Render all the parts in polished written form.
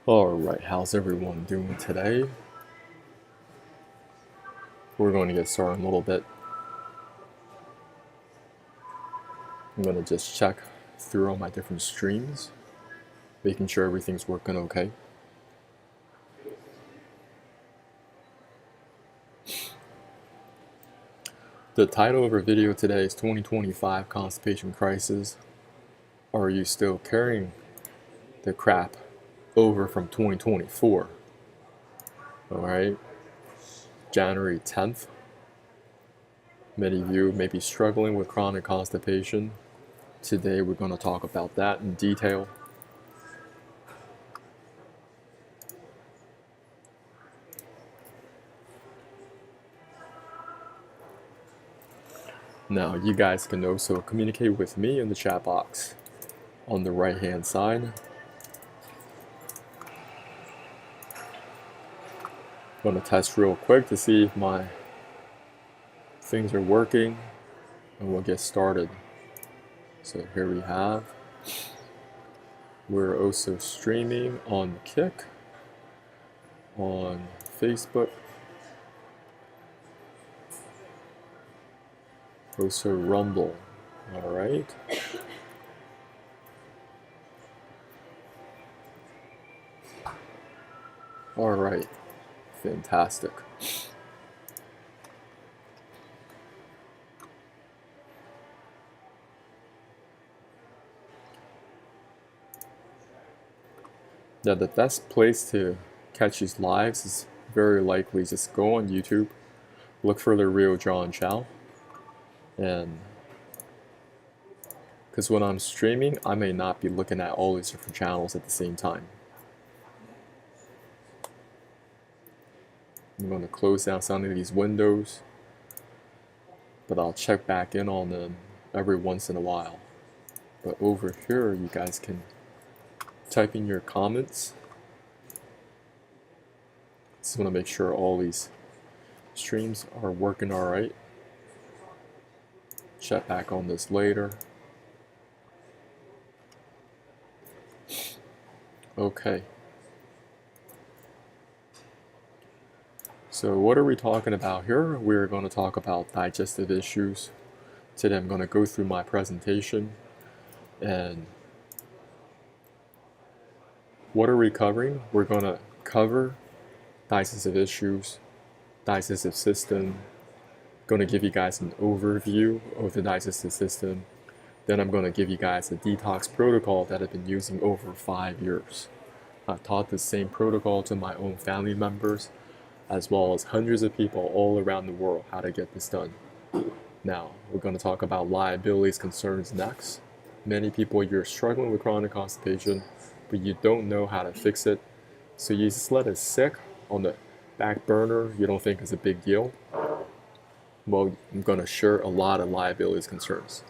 Alright, how's everyone doing today? We're going to get started in a little bit. I'm going to just check through all my different streams, making sure everything's working okay. The title of our video today is 2025 Constipation Crisis. Are you still carrying the crap over from 2024? Alright, January 10th. Many of you may be struggling with chronic constipation. Today we're going to talk about that in detail. Now you guys can also communicate with me in the chat box on the right hand side. I'm going to test real quick to see if my things are working, and we'll get started. So here we have, we're also streaming on Kick, on Facebook, also Rumble. All right. All right, fantastic. Now the best place to catch these lives is very likely just go on YouTube, look for the real John Chow, and because when I'm streaming, I may not be looking at all these different channels at the same time. I'm going to close down some of these windows, but I'll check back in on them every once in a while. But over here, you guys can type in your comments. Just want to make sure all these streams are working all right. Check back on this later. Okay. So what are we talking about here? We're going to talk about digestive issues. Today I'm going to go through my presentation. And what are we covering? We're going to cover digestive issues, digestive system. Going to give you guys an overview of the digestive system. Then I'm going to give you guys a detox protocol that I've been using over 5 years. I've taught the same protocol to my own family members, as well as hundreds of people all around the world how to get this done. Now, we're going to talk about liabilities concerns next. Many people, you're struggling with chronic constipation, but you don't know how to fix it. So you just let it sit on the back burner. You don't think it's a big deal. Well, I'm going to share a lot of liabilities concerns.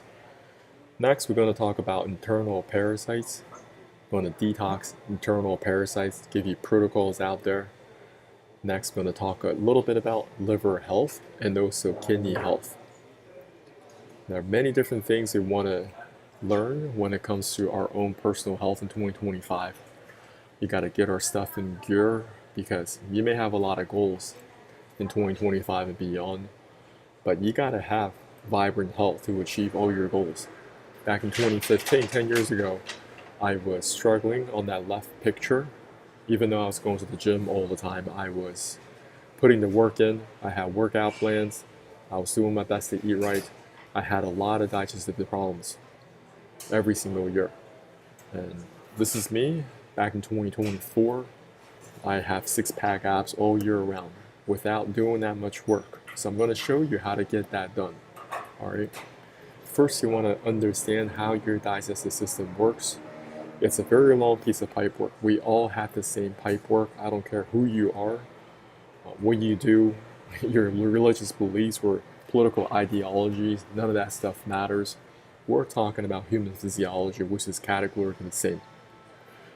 Next, we're going to talk about internal parasites. I'm going to detox internal parasites, give you protocols out there. Next, I'm going to talk a little bit about liver health and also kidney health. There are many different things we want to learn when it comes to our own personal health in 2025. You got to get our stuff in gear because you may have a lot of goals in 2025 and beyond, but you got to have vibrant health to achieve all your goals. Back in 2015, 10 years ago, I was struggling on that left picture. Even though I was going to the gym all the time, I was putting the work in. I had workout plans. I was doing my best to eat right. I had a lot of digestive problems every single year. And this is me back in 2024. I have six-pack abs all year round without doing that much work. So I'm going to show you how to get that done. All right. First, you want to understand how your digestive system works. It's a very long piece of pipework. We all have the same pipework. I don't care who you are, what you do, your religious beliefs or political ideologies, none of that stuff matters. We're talking about human physiology, which is categorically the same.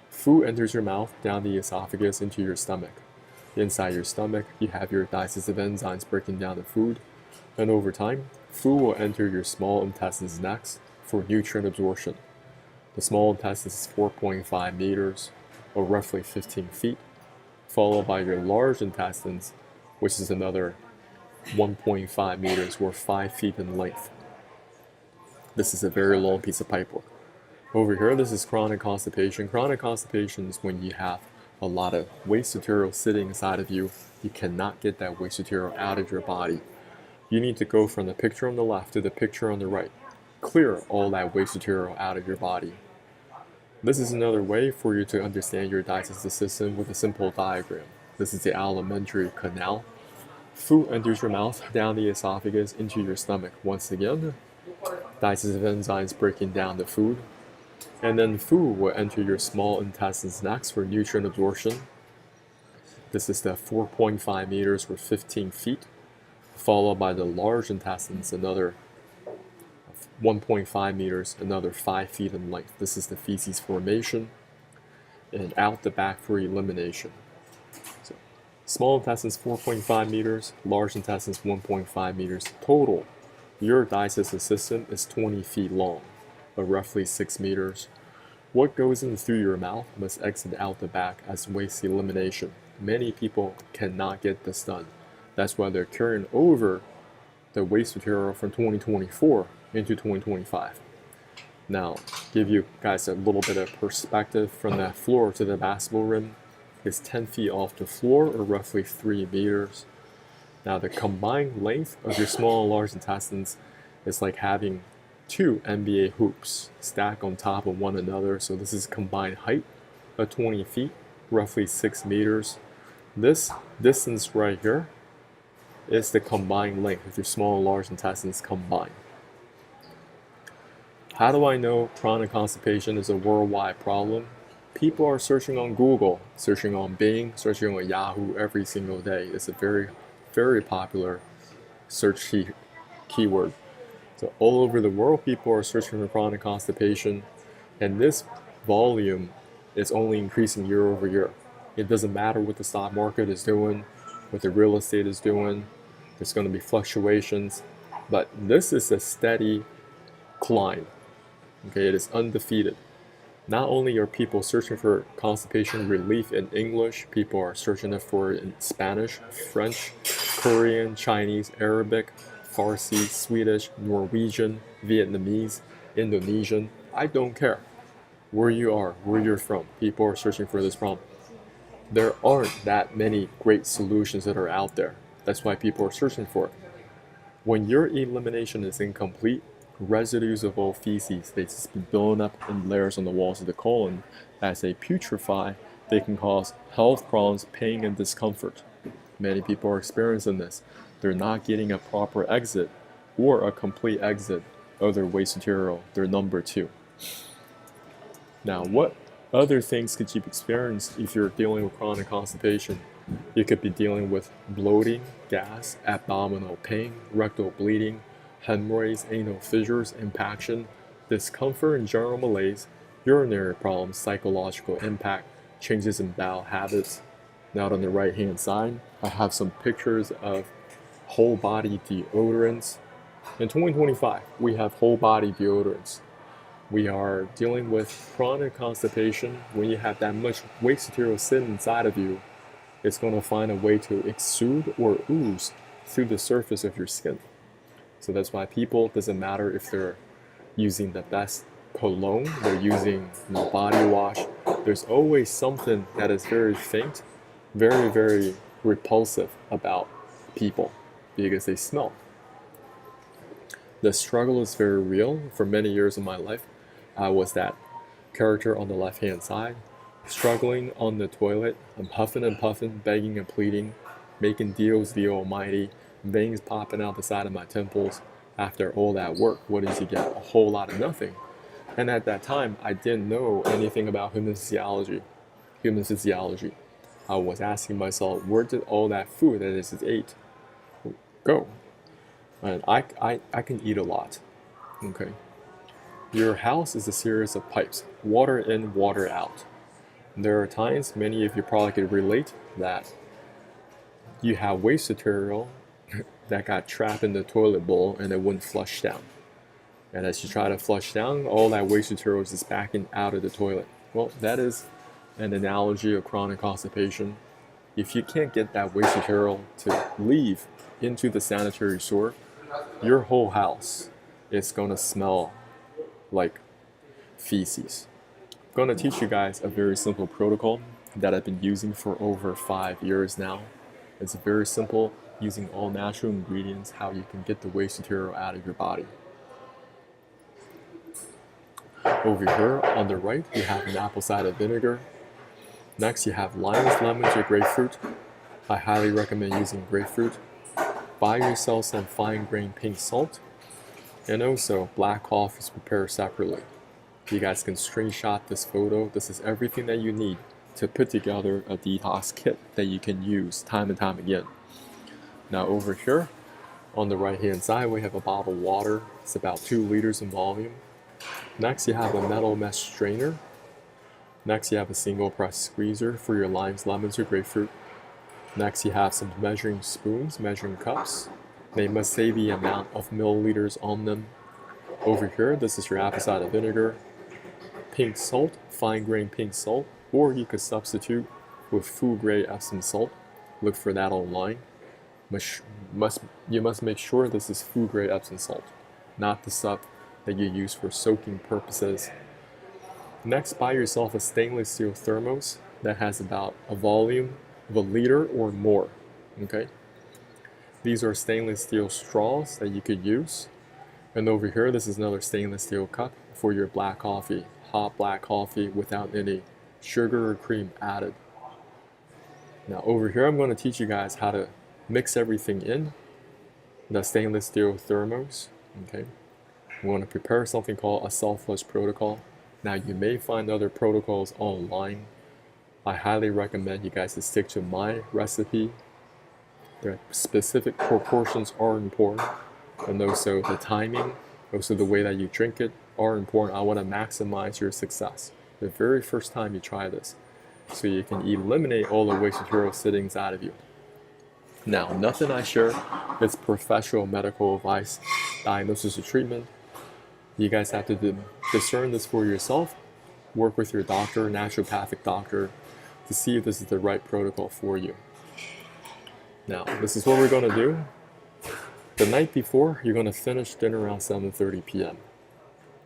Food enters your mouth, down the esophagus, into your stomach. Inside your stomach, you have your digestive enzymes breaking down the food. And over time, food will enter your small intestines next for nutrient absorption. The small intestine is 4.5 meters or roughly 15 feet, followed by your large intestines, which is another 1.5 meters or 5 feet in length. This is a very long piece of pipework. Over here, this is chronic constipation. Chronic constipation is when you have a lot of waste material sitting inside of you. You cannot get that waste material out of your body. You need to go from the picture on the left to the picture on the right. Clear all that waste material out of your body. This is another way for you to understand your digestive system with a simple diagram. This is the alimentary canal. Food enters your mouth, down the esophagus, into your stomach. Once again, digestive enzymes breaking down the food. And then food will enter your small intestines next for nutrient absorption. This is the 4.5 meters or 15 feet, followed by the large intestines, another 1.5 meters, another 5 feet in length. This is the feces formation, and out the back for elimination. So, small intestines 4.5 meters, large intestines 1.5 meters. Total, your digestive system is 20 feet long, or roughly 6 meters. What goes in through your mouth must exit out the back as waste elimination. Many people cannot get this done. That's why they're carrying over the waste material from 2024 into 2025. Now, give you guys a little bit of perspective from that floor to the basketball rim. It's 10 feet off the floor, or roughly 3 meters. Now, the combined length of your small and large intestines is like having 2 NBA hoops stacked on top of one another. So this is combined height of 20 feet, roughly 6 meters. This distance right here is the combined length of your small and large intestines combined. How do I know chronic constipation is a worldwide problem? People are searching on Google, searching on Bing, searching on Yahoo every single day. It's a very, very popular search keyword. So all over the world, people are searching for chronic constipation, and this volume is only increasing year over year. It doesn't matter what the stock market is doing, what the real estate is doing. There's going to be fluctuations, but this is a steady climb. Okay, it is undefeated. Not only are people searching for constipation relief in English, people are searching for it in Spanish, French, Korean, Chinese, Arabic, Farsi, Swedish, Norwegian, Vietnamese, Indonesian. I don't care where you are, where you're from. People are searching for this problem. There aren't that many great solutions that are out there. That's why people are searching for it. When your elimination is incomplete, residues of old feces, they just be blown up in layers on the walls of the colon. As they putrefy, they can cause health problems, pain, and discomfort. Many people are experiencing this. They're not getting a proper exit or a complete exit of their waste material, their number 2. Now, what other things could you experience if you're dealing with chronic constipation? You could be dealing with bloating, gas, abdominal pain, rectal bleeding, hemorrhoids, anal fissures, impaction, discomfort and general malaise, urinary problems, psychological impact, changes in bowel habits. Now on the right hand side, I have some pictures of whole body deodorants. In 2025, we have whole body deodorants. We are dealing with chronic constipation. When you have that much waste material sitting inside of you, it's going to find a way to exude or ooze through the surface of your skin. So that's why people, doesn't matter if they're using the best cologne, they're using body wash, there's always something that is very faint, very, very repulsive about people because they smell. The struggle is very real. For many years of my life, I was that character on the left-hand side, struggling on the toilet. I'm huffing and puffing, begging and pleading, making deals with the Almighty, veins popping out the side of my temples. After all that work, what does he get? A whole lot of nothing. And at that time, I didn't know anything about human physiology. I was asking myself, where did all that food that is ate go? And I can eat a lot. Okay. Your house is a series of pipes, water in, water out. There are times, many of you probably could relate, that you have waste material that got trapped in the toilet bowl and it wouldn't flush down. And as you try to flush down, all that waste material is just backing out of the toilet. Well, that is an analogy of chronic constipation. If you can't get that waste material to leave into the sanitary sewer, your whole house is gonna smell like feces. I'm gonna teach you guys a very simple protocol that I've been using for over 5 years now. It's very simple, using all natural ingredients, how you can get the waste material out of your body. Over here on the right, you have an apple cider vinegar. Next, you have limes, lemons, or grapefruit. I highly recommend using grapefruit. Buy yourself some fine-grained pink salt. And also, black coffee is prepared separately. You guys can screenshot this photo. This is everything that you need to put together a detox kit that you can use time and time again. Now over here, on the right-hand side, we have a bottle of water. It's about 2 liters in volume. Next, you have a metal mesh strainer. Next, you have a single press squeezer for your limes, lemons, or grapefruit. Next, you have some measuring spoons, measuring cups. They must say the amount of milliliters on them. Over here, this is your apple cider vinegar, pink salt, fine-grained pink salt, or you could substitute with food-grade Epsom salt. Look for that online. You must make sure this is food-grade Epsom salt, not the stuff that you use for soaking purposes. Next, buy yourself a stainless steel thermos that has about a volume of a liter or more. Okay? These are stainless steel straws that you could use. And over here, this is another stainless steel cup for your black coffee, hot black coffee without any sugar or cream added. Now over here, I'm going to teach you guys how to mix everything in the stainless steel thermos. Okay, we're going to prepare something called a self-flush protocol. Now you may find other protocols online. I highly recommend you guys to stick to my recipe. The specific proportions are important, and also the timing, also the way that you drink it are important. I want to maximize your success the very first time you try this, so you can eliminate all the waste material sitting inside of you. Now, nothing I share is professional medical advice, diagnosis, or treatment. You guys have to discern this for yourself. Work with your doctor, naturopathic doctor, to see if this is the right protocol for you. Now, this is what we're going to do. The night before, you're going to finish dinner around 7:30 p.m.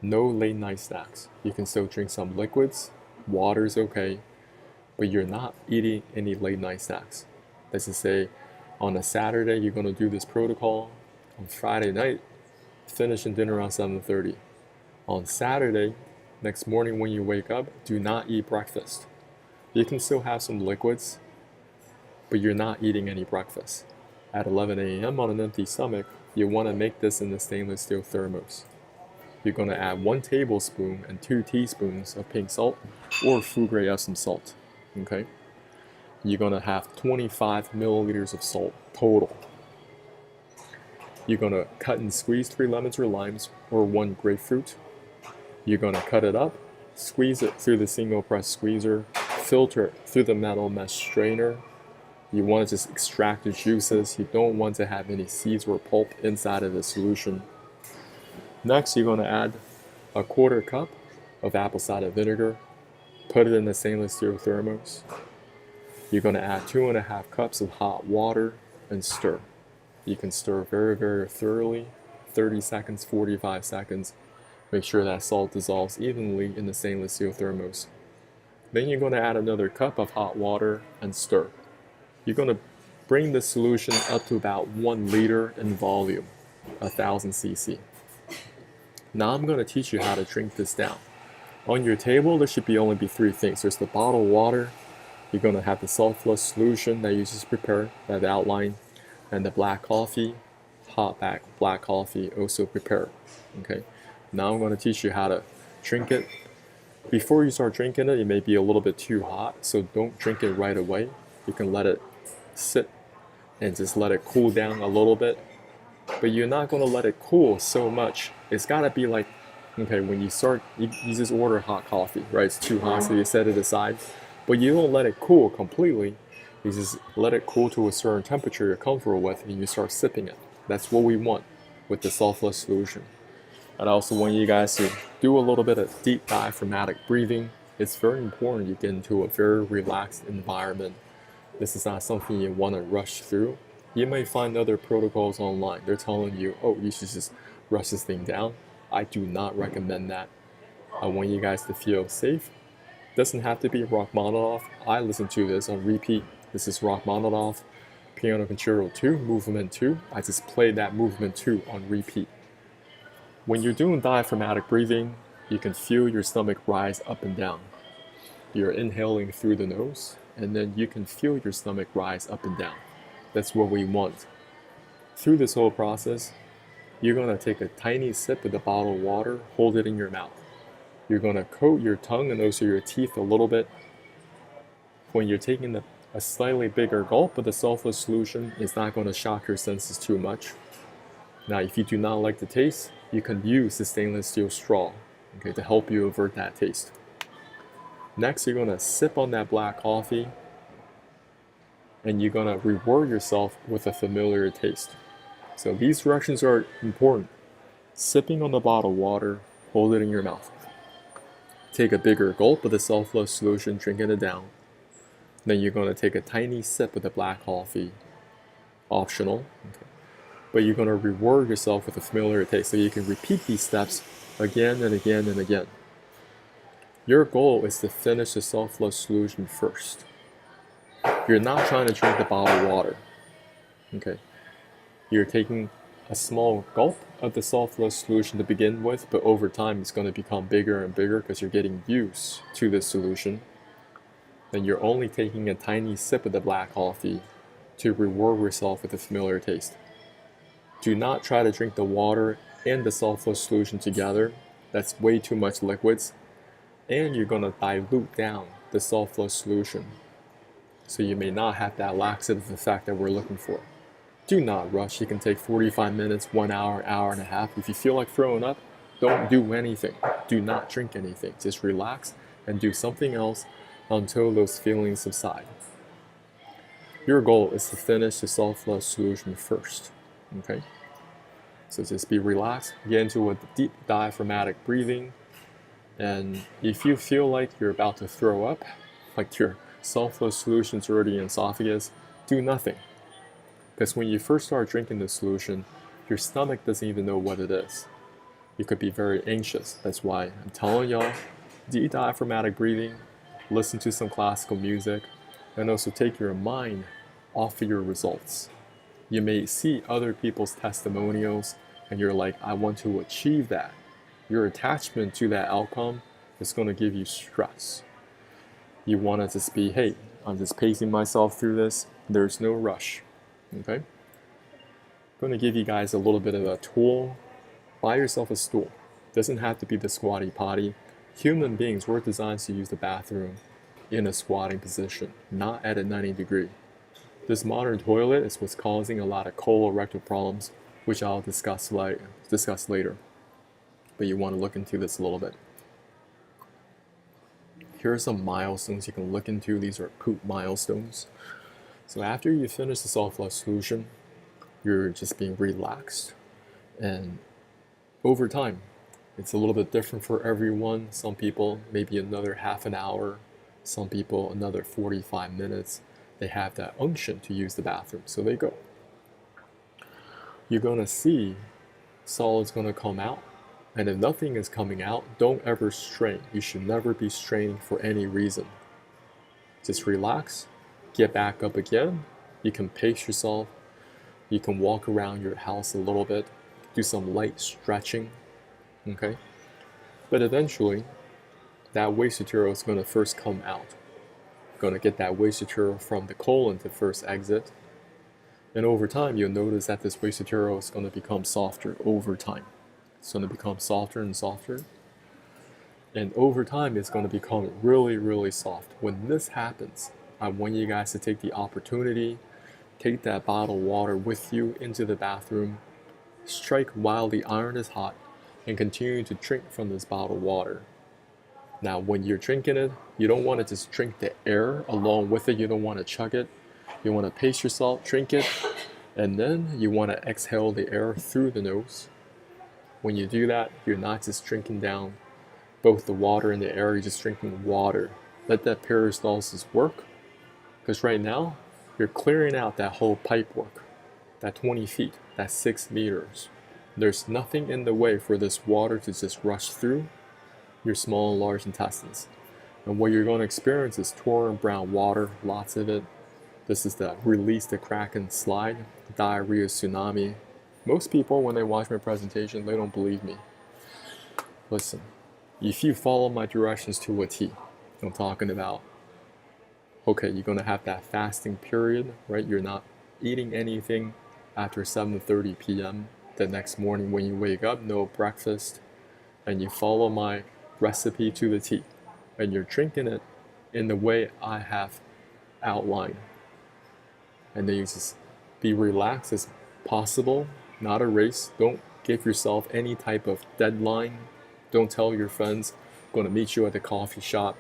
No late night snacks. You can still drink some liquids. Water's okay, but you're not eating any late night snacks. Let's just say on a Saturday, you're going to do this protocol. On Friday night, finishing dinner around 7:30. On Saturday, next morning when you wake up, do not eat breakfast. You can still have some liquids, but you're not eating any breakfast. At 11 a.m. on an empty stomach, you want to make this in the stainless steel thermos. You're going to add 1 tablespoon and 2 teaspoons of pink salt or food-grade Epsom salt. Okay? You're going to have 25 milliliters of salt total. You're going to cut and squeeze 3 lemons or limes or 1 grapefruit. You're going to cut it up, squeeze it through the single press squeezer, filter it through the metal mesh strainer. You want to just extract the juices. You don't want to have any seeds or pulp inside of the solution. Next, you're going to add a 1/4 cup of apple cider vinegar. Put it in the stainless steel thermos. You're going to add 2.5 cups of hot water and stir. You can stir very, very thoroughly, 30 seconds, 45 seconds. Make sure that salt dissolves evenly in the stainless steel thermos. Then you're going to add another cup of hot water and stir. You're going to bring the solution up to about 1 liter in volume, 1000 cc. Now I'm going to teach you how to drink this down. On your table, there should only be 3 things. There's the bottled water. You're going to have the self-flush solution that you just prepared, that I've outlined, and the black coffee, hot black coffee also prepared. Okay. Now I'm going to teach you how to drink it. Before you start drinking it, it may be a little bit too hot, so don't drink it right away. You can let it sit and just let it cool down a little bit. But you're not going to let it cool so much. It's got to be like, okay, when you start, you just order hot coffee, right? It's too hot, so you set it aside. But you don't let it cool completely. You just let it cool to a certain temperature you're comfortable with, and you start sipping it. That's what we want with the self-flush solution. And I also want you guys to do a little bit of deep diaphragmatic breathing. It's very important you get into a very relaxed environment. This is not something you want to rush through. You may find other protocols online. They're telling you, oh, you should just rush this thing down. I do not recommend that. I want you guys to feel safe. Doesn't have to be Rachmaninoff. I listen to this on repeat. This is Rachmaninoff, Piano Concerto 2, Movement 2. I just play that Movement 2 on repeat. When you're doing diaphragmatic breathing, you can feel your stomach rise up and down. You're inhaling through the nose, and then you can feel your stomach rise up and down. That's what we want. Through this whole process, you're going to take a tiny sip of the bottled water, hold it in your mouth. You're going to coat your tongue and also your teeth a little bit. When you're taking a slightly bigger gulp of the sulfurous solution, it's not going to shock your senses too much. Now, if you do not like the taste, you can use the stainless steel straw, okay, to help you avert that taste. Next, you're going to sip on that black coffee, and you're going to reward yourself with a familiar taste. So these directions are important. Sipping on the bottled water, hold it in your mouth. Take a bigger gulp of the sulfurous solution, drinking it down. Then you're going to take a tiny sip of the black coffee, optional. Okay. But you're going to reward yourself with a familiar taste, so you can repeat these steps again and again and again. Your goal is to finish the sulfurous solution first. You're not trying to drink the bottled water. Okay. You're taking a small gulp of the sulfurous solution to begin with, but over time it's going to become bigger and bigger because you're getting used to this solution. Then you're only taking a tiny sip of the black coffee to reward yourself with a familiar taste. Do not try to drink the water and the sulfurous solution together. That's way too much liquids. And you're going to dilute down the sulfurous solution. So you may not have that laxative effect that we're looking for. Do not rush. You can take 45 minutes, 1 hour, hour and a half. If you feel like throwing up, don't do anything. Do not drink anything. Just relax and do something else until those feelings subside. Your goal is to finish the sulfurous solution first. Okay? So just be relaxed, get into a deep diaphragmatic breathing, and if you feel like you're about to throw up, like your sulfurous solution's already in esophagus, do nothing. Because when you first start drinking the solution, your stomach doesn't even know what it is. You could be very anxious. That's why I'm telling y'all, deep diaphragmatic breathing, listen to some classical music, and also take your mind off of your results. You may see other people's testimonials, and you're like, I want to achieve that. Your attachment to that outcome is going to give you stress. You want to just be, hey, I'm just pacing myself through this. There's no rush. Okay? I'm going to give you guys a little bit of a tool. Buy yourself a stool. Doesn't have to be the squatty potty. Human beings were designed to use the bathroom in a squatting position, not at a 90 degree. This modern toilet is what's causing a lot of colorectal problems, which I'll discuss later. But you want to look into this a little bit. Here are some milestones you can look into. These are poop milestones. So after you finish the sulfurous solution, you're just being relaxed. And over time, it's a little bit different for everyone. Some people, maybe another half an hour. Some people, another 45 minutes. They have that unction to use the bathroom, so they go. You're going to see solids going to come out. And if nothing is coming out, don't ever strain. You should never be straining for any reason. Just relax. Get back up again. You can pace yourself. You can walk around your house a little bit. Do some light stretching. Okay? But eventually, that waste material is going to first come out. You're going to get that waste material from the colon to first exit. And over time, you'll notice that this waste material is going to become softer over time. It's going to become softer and softer. And over time, it's going to become really, really soft. When this happens, I want you guys to take the opportunity, take that bottled water with you into the bathroom, strike while the iron is hot, and continue to drink from this bottled water. Now, when you're drinking it, you don't want to just drink the air along with it. You don't want to chug it. You want to pace yourself, drink it, and then you want to exhale the air through the nose. When you do that, you're not just drinking down both the water and the air. You're just drinking water. Let that peristalsis work, because right now you're clearing out that whole pipe work, that 20 feet, that 6 meters. There's nothing in the way for this water to just rush through your small and large intestines. And what you're going to experience is torn brown water, lots of it. This is the release the Kraken slide, diarrhea tsunami. Most people, when they watch my presentation, they don't believe me. Listen, if you follow my directions to a T, I'm talking about, okay, you're going to have that fasting period, right? You're not eating anything after 7:30 p.m. the next morning when you wake up, no breakfast, and you follow my recipe to the T, and you're drinking it in the way I have outlined. And then you just be relaxed as possible, not a race. Don't give yourself any type of deadline. Don't tell your friends, I'm going to meet you at the coffee shop,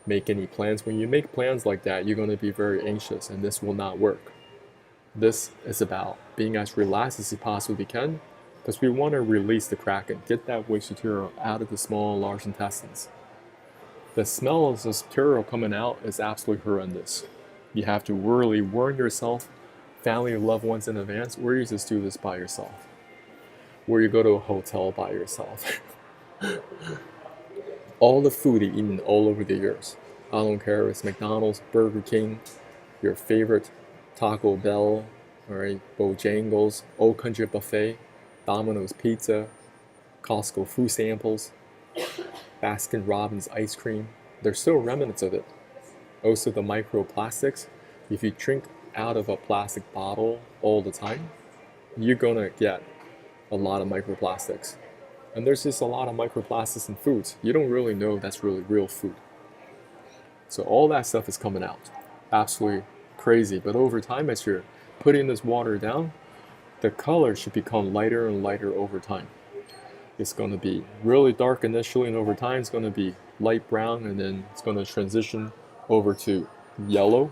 make any plans. When you make plans like that, you're going to be very anxious, and this will not work. This is about being as relaxed as you possibly can, because we want to release the Kraken, get that waste material out of the small and large intestines. The smell of this material coming out is absolutely horrendous. You have to really warn yourself, family or loved ones in advance, or you just do this by yourself. Or you go to a hotel by yourself. All the food you've eaten all over the years. I don't care if it's McDonald's, Burger King, your favorite Taco Bell, all right, Bojangles, Old Country Buffet, Domino's Pizza, Costco food samples, Baskin Robbins ice cream. There's still remnants of it. Also the microplastics. If you drink out of a plastic bottle all the time, you're gonna get a lot of microplastics. And there's just a lot of microplastics in foods. You don't really know that's really real food. So all that stuff is coming out. Absolutely crazy. But over time, as you're putting this water down, the color should become lighter and lighter over time. It's going to be really dark initially, and over time it's going to be light brown, and then it's going to transition over to yellow.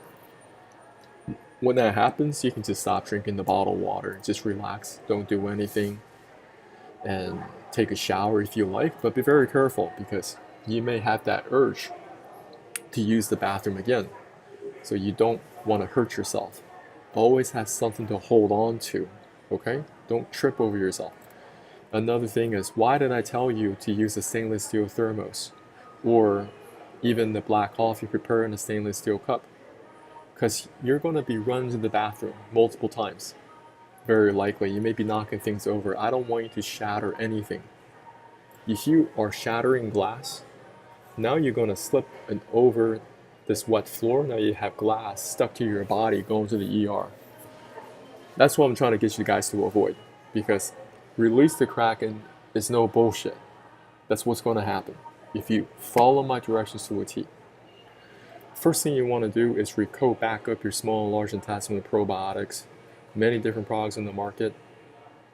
When that happens, you can just stop drinking the bottled water. Just relax. Don't do anything. And take a shower if you like, but be very careful, because you may have that urge to use the bathroom again. So you don't want to hurt yourself. Always have something to hold on to, okay? Don't trip over yourself. Another thing is, why did I tell you to use a stainless steel thermos? Or even the black coffee prepared in a stainless steel cup? Because you're going to be running to the bathroom multiple times. Very likely, you may be knocking things over. I don't want you to shatter anything. If you are shattering glass, now you're going to slip and over this wet floor. Now you have glass stuck to your body going to the ER. That's what I'm trying to get you guys to avoid, because release the Kraken is no bullshit. That's what's going to happen if you follow my directions to a T. First thing you want to do is recoat back up your small and large intestine with probiotics. Many different products in the market.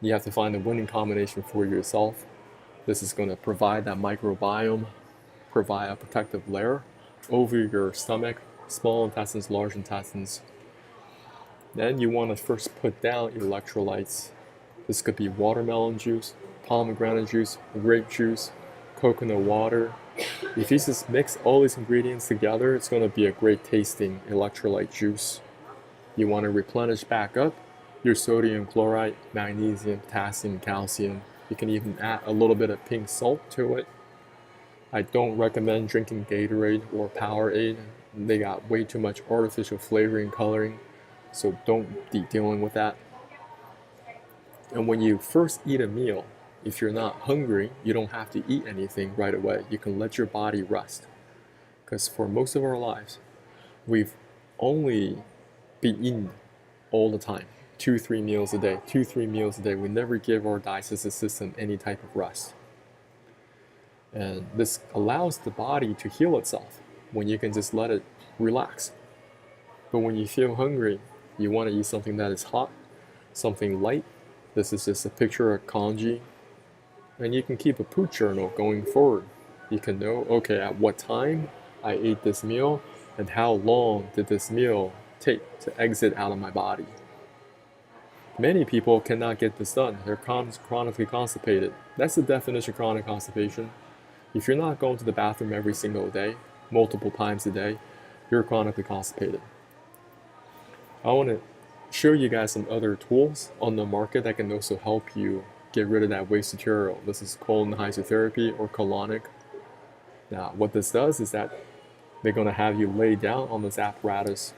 You have to find the winning combination for yourself. This is going to provide that microbiome, provide a protective layer over your stomach, small intestines, large intestines. Then you want to first put down electrolytes. This could be watermelon juice, pomegranate juice, grape juice, coconut water. If you just mix all these ingredients together, it's going to be a great tasting electrolyte juice. You want to replenish back up your sodium chloride, magnesium, potassium, calcium. You can even add a little bit of pink salt to it. I don't recommend drinking Gatorade or Powerade. They got way too much artificial flavoring and coloring, so don't be dealing with that. And when you first eat a meal, if you're not hungry, you don't have to eat anything right away. You can let your body rest. Because for most of our lives, we've only been eating all the time. 2-3 meals a day, 2-3 meals a day. We never give our digestive system any type of rest. And this allows the body to heal itself when you can just let it relax. But when you feel hungry, you want to eat something that is hot, something light. This is just a picture of kanji. And you can keep a food journal going forward. You can know, okay, at what time I ate this meal, and how long did this meal take to exit out of my body. Many people cannot get this done. They're chronically constipated. That's the definition of chronic constipation. If you're not going to the bathroom every single day, multiple times a day, you're chronically constipated. I want to show you guys some other tools on the market that can also help you get rid of that waste material. This is colon hydrotherapy or colonic. Now, what this does is that they're going to have you lay down on this apparatus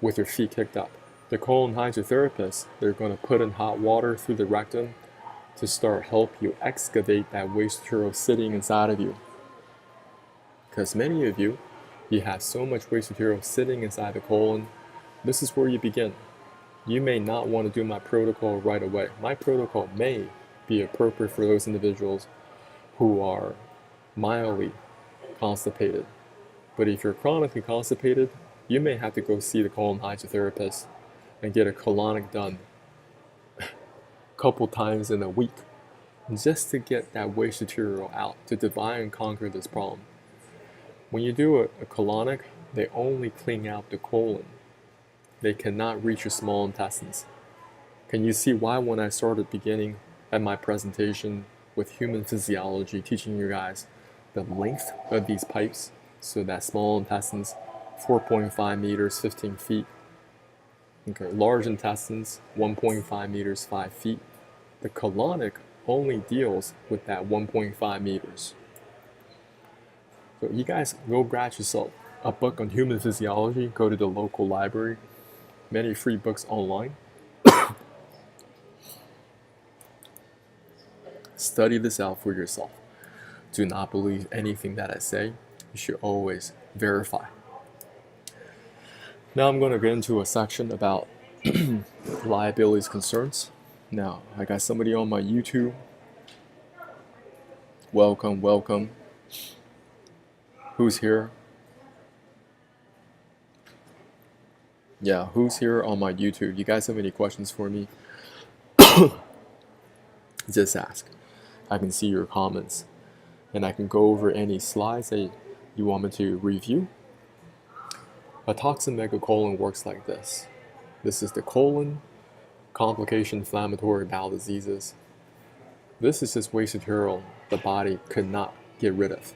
with your feet kicked up. The colon hydrotherapist, they're going to put in hot water through the rectum to start help you excavate that waste material sitting inside of you. Because many of you have so much waste material sitting inside the colon. This is where you begin. You may not want to do my protocol right away. My protocol may be appropriate for those individuals who are mildly constipated. But if you're chronically constipated, you may have to go see the colon hydrotherapist and get a colonic done a couple times in a week just to get that waste material out, to divide and conquer this problem. When you do a colonic, they only clean out the colon. They cannot reach your small intestines. Can you see why when I started beginning at my presentation with human physiology, teaching you guys the length of these pipes, so that small intestines, 4.5 meters, 15 feet. Okay, large intestines, 1.5 meters, 5 feet. The colonic only deals with that 1.5 meters. So you guys go grab yourself a book on human physiology, go to the local library, many free books online. Study this out for yourself. Do not believe anything that I say. You should always verify. Now I'm going to get into a section about liabilities concerns. Now, I got somebody on my YouTube. Welcome, welcome. Who's here? Yeah, who's here on my YouTube? You guys have any questions for me? Just ask. I can see your comments. And I can go over any slides that you want me to review. A toxin megacolon works like this. This is the colon, complication inflammatory bowel diseases. This is just waste material the body could not get rid of.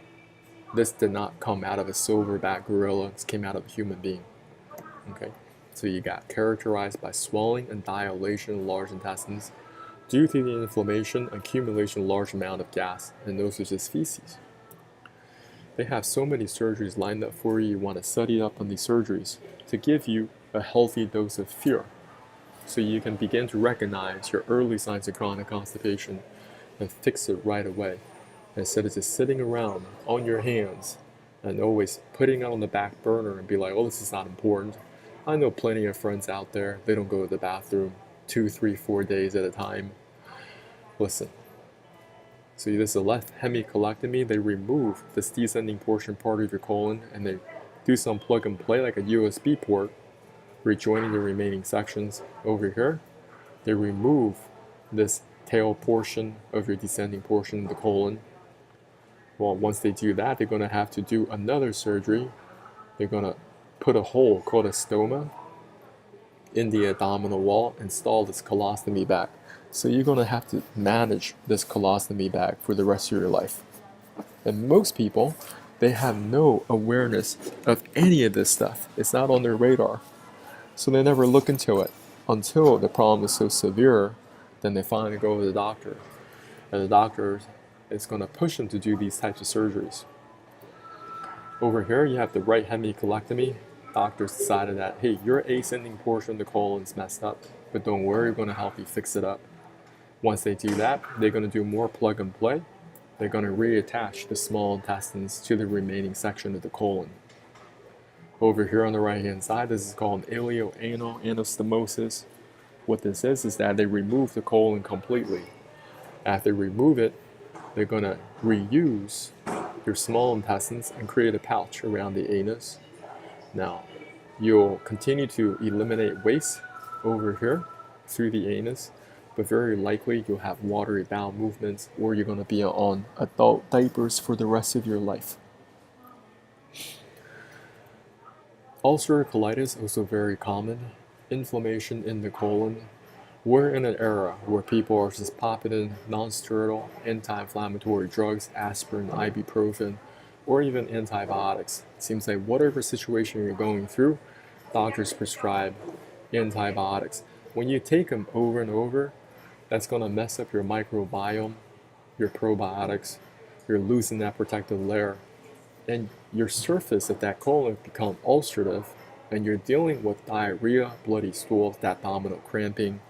This did not come out of a silverback gorilla, this came out of a human being. Okay, so you got characterized by swelling and dilation in large intestines due to the inflammation, accumulation of large amount of gas, and those are just feces. They have so many surgeries lined up for you. You want to study up on these surgeries to give you a healthy dose of fear so you can begin to recognize your early signs of chronic constipation and fix it right away, instead of just sitting around on your hands and always putting it on the back burner and be like, oh, this is not important. I know plenty of friends out there, they don't go to the bathroom 2, 3, 4 days at a time. Listen. So this is a left hemicolectomy. They remove this descending portion part of your colon and they do some plug and play like a USB port, rejoining the remaining sections over here. They remove this tail portion of your descending portion of the colon. Well, once they do that, they're going to have to do another surgery. They're going to put a hole called a stoma in the abdominal wall, install this colostomy bag. So you're going to have to manage this colostomy bag for the rest of your life. And most people, they have no awareness of any of this stuff. It's not on their radar. So they never look into it until the problem is so severe, then they finally go to the doctor. And the doctor is going to push them to do these types of surgeries. Over here, you have the right hemicolectomy. Doctors decided that, hey, your ascending portion of the colon is messed up, but don't worry, we're going to help you fix it up. Once they do that, they're going to do more plug and play. They're going to reattach the small intestines to the remaining section of the colon. Over here on the right hand side, this is called ileoanal anastomosis. What this is that they remove the colon completely. After they remove it, they're going to reuse your small intestines and create a pouch around the anus. Now, you'll continue to eliminate waste over here through the anus, but very likely you'll have watery bowel movements or you're going to be on adult diapers for the rest of your life. Ulcerative colitis, also very common. Inflammation in the colon. We're in an era where people are just popping in non-steroidal anti-inflammatory drugs, aspirin, ibuprofen, or even antibiotics. It seems like whatever situation you're going through, doctors prescribe antibiotics. When you take them over and over, that's going to mess up your microbiome, your probiotics. You're losing that protective layer. And your surface of that colon become ulcerative, and you're dealing with diarrhea, bloody stool, that abdominal cramping.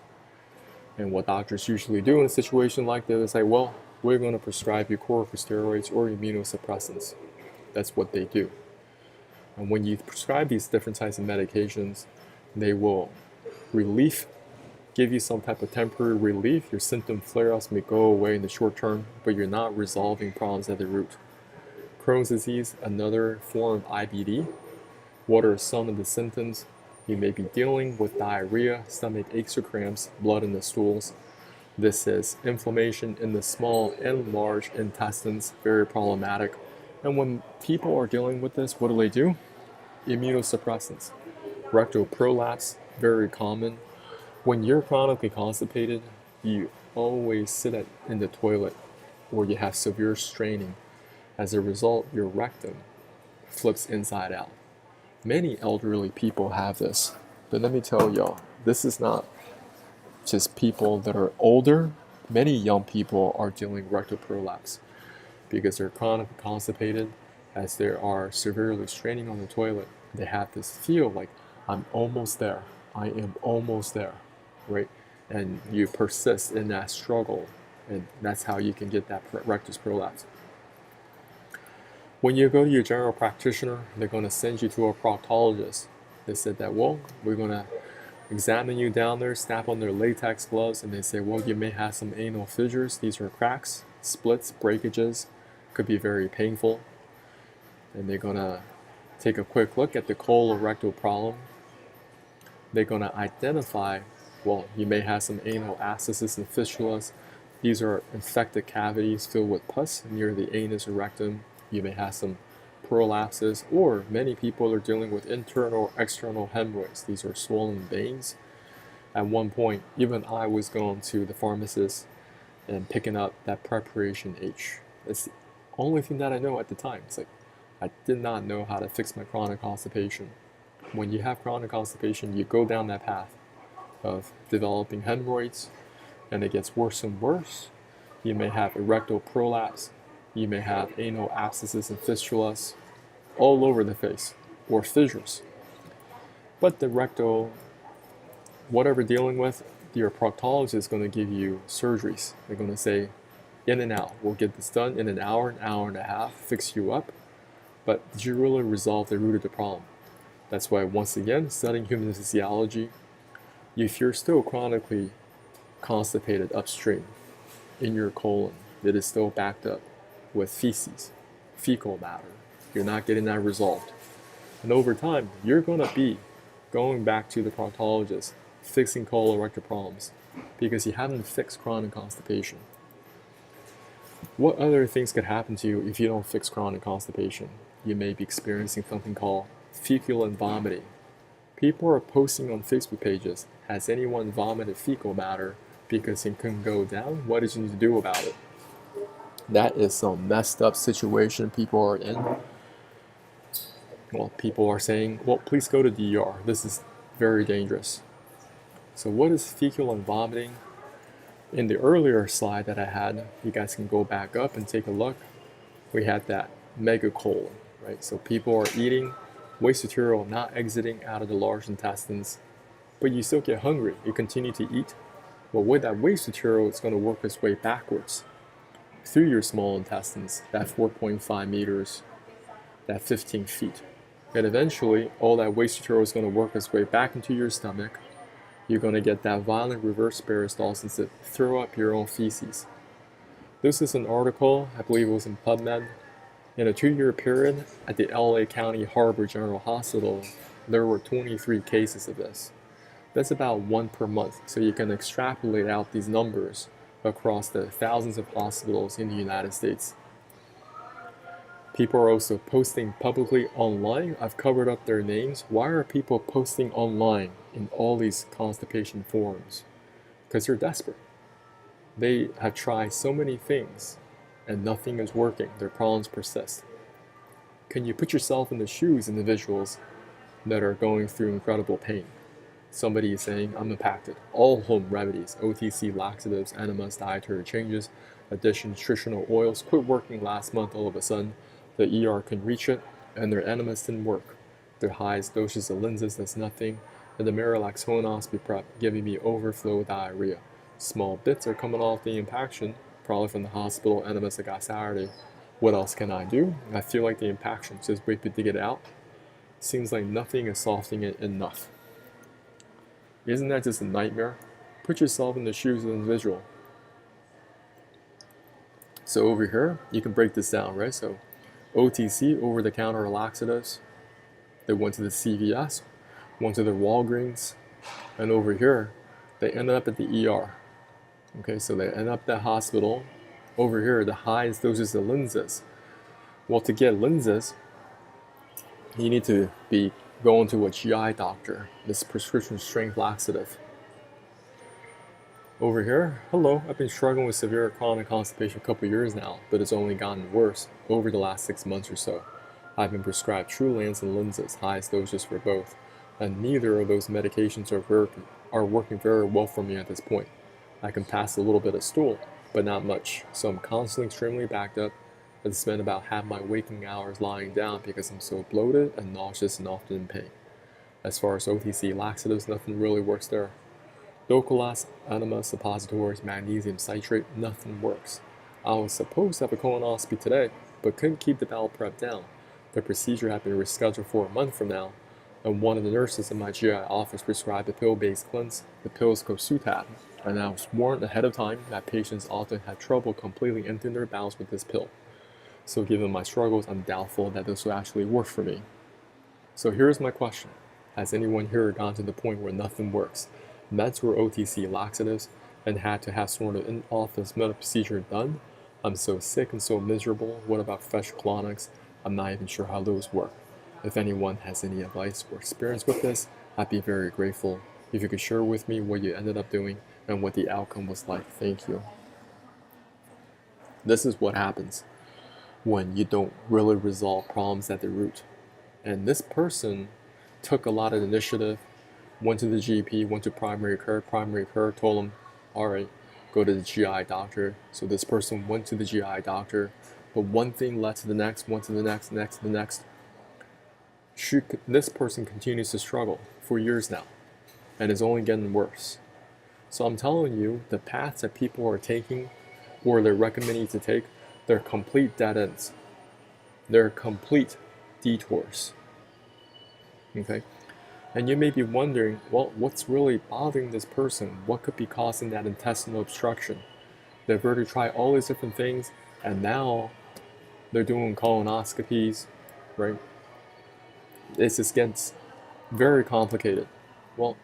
And what doctors usually do in a situation like this is say, well, we're going to prescribe you corticosteroids or immunosuppressants. That's what they do. And when you prescribe these different types of medications, they will give you some type of temporary relief. Your symptom flare-ups may go away in the short term, but you're not resolving problems at the root. Crohn's disease, another form of IBD. What are some of the symptoms? You may be dealing with diarrhea, stomach aches or cramps, blood in the stools. This is inflammation in the small and large intestines, very problematic. And when people are dealing with this, what do? Immunosuppressants. Rectal prolapse, very common. When you're chronically constipated, you always sit in the toilet or you have severe straining. As a result, your rectum flips inside out. Many elderly people have this, but let me tell y'all, this is not just people that are older. Many young people are dealing with rectal prolapse because they're chronically constipated as they are severely straining on the toilet. They have this feel like, I'm almost there. I am almost there, right? And you persist in that struggle, and that's how you can get that rectus prolapse. When you go to your general practitioner, they're going to send you to a proctologist. They said that, well, we're going to examine you down there, snap on their latex gloves, and they say, well, you may have some anal fissures. These are cracks, splits, breakages. Could be very painful. And they're going to take a quick look at the colorectal problem. They're going to identify, well, you may have some anal abscesses and fistulas. These are infected cavities filled with pus near the anus or rectum. You may have some prolapses, or many people are dealing with internal or external hemorrhoids. These are swollen veins. At one point, even I was going to the pharmacist and picking up that preparation H. It's the only thing that I know at the time. It's like, I did not know how to fix my chronic constipation. When you have chronic constipation, you go down that path of developing hemorrhoids, and it gets worse and worse. You may have erectile prolapse. You may have anal abscesses and fistulas all over the face, or fissures. But the rectal, whatever dealing with, your proctologist is going to give you surgeries. They're going to say, in and out. We'll get this done in an hour and a half, fix you up. But did you really resolve the root of the problem? That's why, once again, studying human physiology, if you're still chronically constipated upstream in your colon, it is still backed up with feces, fecal matter. You're not getting that resolved. And over time, you're going to be going back to the proctologist, fixing colorectal problems, because you haven't fixed chronic constipation. What other things could happen to you if you don't fix chronic constipation? You may be experiencing something called fecal and vomiting. People are posting on Facebook pages, has anyone vomited fecal matter because it couldn't go down? What did you need to do about it? That is some messed up situation people are in. Well, people are saying, well, please go to DR. This is very dangerous. So what is fecal and vomiting? In the earlier slide that I had, you guys can go back up and take a look. We had that megacolon, right? So people are eating, waste material not exiting out of the large intestines, but you still get hungry. You continue to eat. Well, with that waste material, it's going to work its way backwards through your small intestines, that 4.5 meters, that 15 feet. And eventually, all that waste material is going to work its way back into your stomach. You're going to get that violent reverse peristalsis to throw up your own feces. This is an article, I believe it was in PubMed. In a 2-year period at the LA County Harbor General Hospital, there were 23 cases of this. That's about 1 per month, so you can extrapolate out these numbers across the thousands of hospitals in the United States. People are also posting publicly online. I've covered up their names. Why are people posting online in all these constipation forums? because they're desperate. They have tried so many things and nothing is working. Their problems persist. Can you put yourself in the shoes of individuals that are going through incredible pain? Somebody is saying, I'm impacted. All home remedies, OTC laxatives, enemas, dietary changes, addition nutritional oils, quit working last month. All of a sudden, the ER can reach it, and their enemas didn't work. Their highest doses of lenses, that's nothing. And the Miralax colonoscopy prep giving me overflow diarrhea. Small bits are coming off the impaction, probably from the hospital enemas I got Saturday. What else can I do? I feel like the impaction just wait to get it out. Seems like nothing is softening it enough. Isn't that just a nightmare? Put yourself in the shoes of an individual. So over here, you can break this down, right? So OTC, over-the-counter laxatives. They went to the CVS, went to the Walgreens, and over here, they ended up at the ER. Okay, so they end up at the hospital. Over here, the highest doses of lenses. Well, to get lenses, you need to be going to a GI doctor. This prescription strength laxative. Over here, hello, I've been struggling with severe chronic constipation a couple years now, but it's only gotten worse over the last 6 months or so. I've been prescribed Trulance and lenses, highest doses for both, and neither of those medications are working very well for me at this point. I can pass a little bit of stool, but not much, so I'm constantly extremely backed up and spend about half my waking hours lying down because I'm so bloated and nauseous and often in pain. As far as OTC laxatives, nothing really works there. Docolas, enema, suppositories, magnesium citrate, nothing works. I was supposed to have a colonoscopy today, but couldn't keep the bowel prep down. The procedure had been rescheduled for a month from now, and one of the nurses in my GI office prescribed a pill-based cleanse. The pill is Cosutab, and I was warned ahead of time that patients often had trouble completely emptying their bowels with this pill. So given my struggles, I'm doubtful that this will actually work for me. So here's my question. Has anyone here gotten to the point where nothing works? Meds were OTC laxatives and had to have sort of in-office medical procedure done? I'm so sick and so miserable. What about fresh colonics? I'm not even sure how those work. If anyone has any advice or experience with this, I'd be very grateful if you could share with me what you ended up doing and what the outcome was like. Thank you. This is what happens when you don't really resolve problems at the root. And this person took a lot of initiative, went to the GP, went to primary care told them, all right, go to the GI doctor. So this person went to the GI doctor, but one thing led to the next, one to the next, next to the next. This person continues to struggle for years now, and it's only getting worse. So I'm telling you, the paths that people are taking, or they're recommending to take, they're complete dead ends. They're complete detours. Okay? And you may be wondering, well, what's really bothering this person? What could be causing that intestinal obstruction? They've already tried all these different things, and now they're doing colonoscopies, right? It just gets very complicated. Well,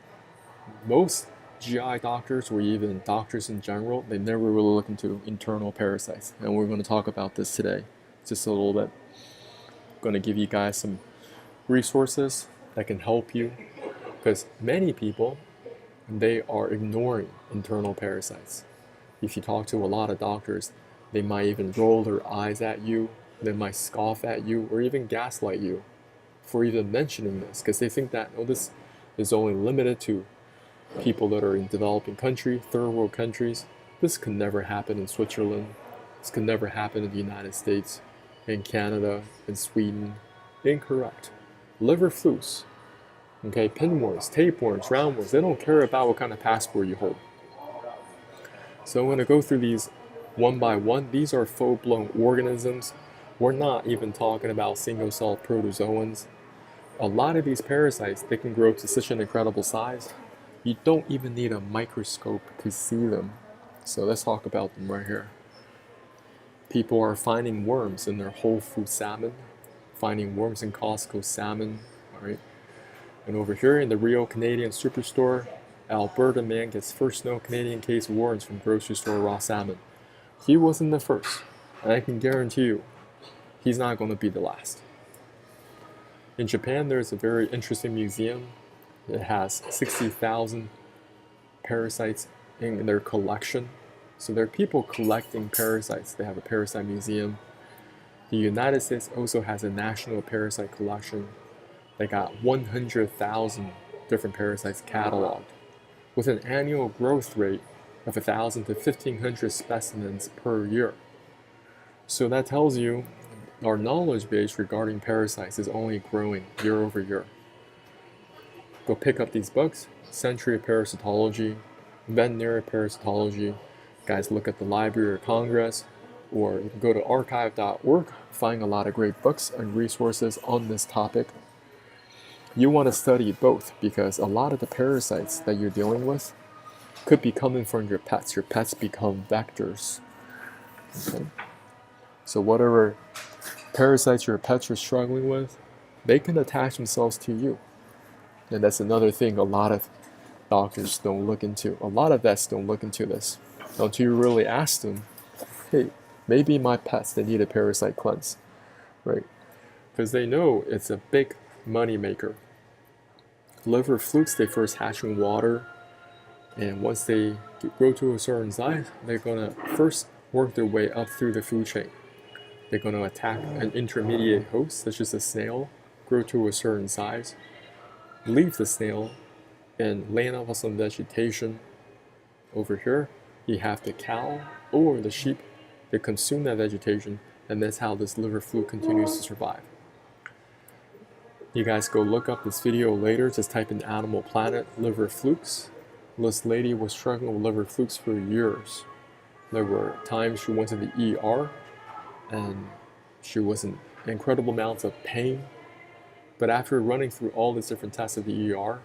most GI doctors, or even doctors in general, they never really look into internal parasites. And we're going to talk about this today, just a little bit. I'm going to give you guys some resources that can help you, because many people, they are ignoring internal parasites. If you talk to a lot of doctors, they might even roll their eyes at you, they might scoff at you, or even gaslight you for even mentioning this, because they think that, oh, this is only limited to people that are in developing countries, third world countries. This could never happen in Switzerland. This could never happen in the United States, in Canada, in Sweden. Incorrect. Liver flus, okay, pinworms, tapeworms, roundworms, they don't care about what kind of passport you hold. So I'm going to go through these one by one. These are full-blown organisms. We're not even talking about single-cell protozoans. A lot of these parasites, they can grow to such an incredible size. You don't even need a microscope to see them. So let's talk about them right here. People are finding worms in their Whole Food salmon, finding worms in Costco salmon, all right? And over here in the Rio Canadian Superstore, Alberta man gets first known Canadian case of worms from grocery store raw salmon. He wasn't the first, and I can guarantee you, he's not going to be the last. In Japan, there's a very interesting museum. It has 60,000 parasites in their collection. So there are people collecting parasites. They have a parasite museum. The United States also has a national parasite collection. They got 100,000 different parasites cataloged with an annual growth rate of 1,000 to 1,500 specimens per year. So that tells you our knowledge base regarding parasites is only growing year over year. Go pick up these books, Century of Parasitology, Veterinary Parasitology. Guys, look at the Library of Congress, or you can go to archive.org, find a lot of great books and resources on this topic. You want to study both because a lot of the parasites that you're dealing with could be coming from your pets. Your pets become vectors. Okay? So whatever parasites your pets are struggling with, they can attach themselves to you. And that's another thing a lot of doctors don't look into. A lot of vets don't look into this until you really ask them, hey, maybe my pets, they need a parasite cleanse, right? Because they know it's a big money maker. Liver flukes, they first hatch in water, and once they grow to a certain size, they're gonna first work their way up through the food chain. They're gonna attack an intermediate host, such as a snail, grow to a certain size, leave the snail, and land on some vegetation. Over here, you have the cow or the sheep that consume that vegetation, and that's how this liver fluke continues to survive. You guys go look up this video later, just type in Animal Planet liver flukes. This lady was struggling with liver flukes for years. There were times she went to the ER and she was in incredible amounts of pain. But after running through all these different tests at the ER,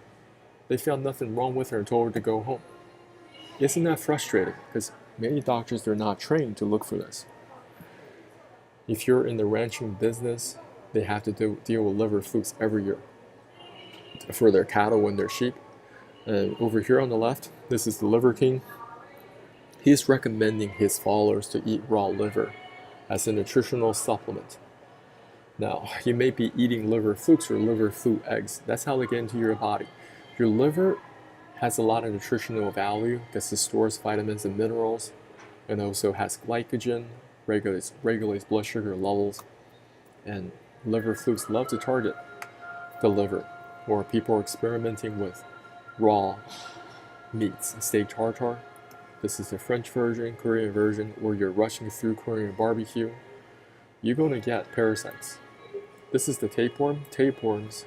they found nothing wrong with her and told her to go home. Isn't that frustrating? Because many doctors, they're not trained to look for this. If you're in the ranching business, they have to deal with liver flukes every year for their cattle and their sheep. And over here on the left, this is the Liver King. He's recommending his followers to eat raw liver as a nutritional supplement. Now, you may be eating liver flukes or liver fluke eggs. That's how they get into your body. Your liver has a lot of nutritional value because it stores vitamins and minerals, and also has glycogen, regulates blood sugar levels, and liver flukes love to target the liver, or people are experimenting with raw meats, steak tartare. This is the French version, Korean version, or you're rushing through Korean barbecue. You're going to get parasites. This is the tapeworm. Tapeworms,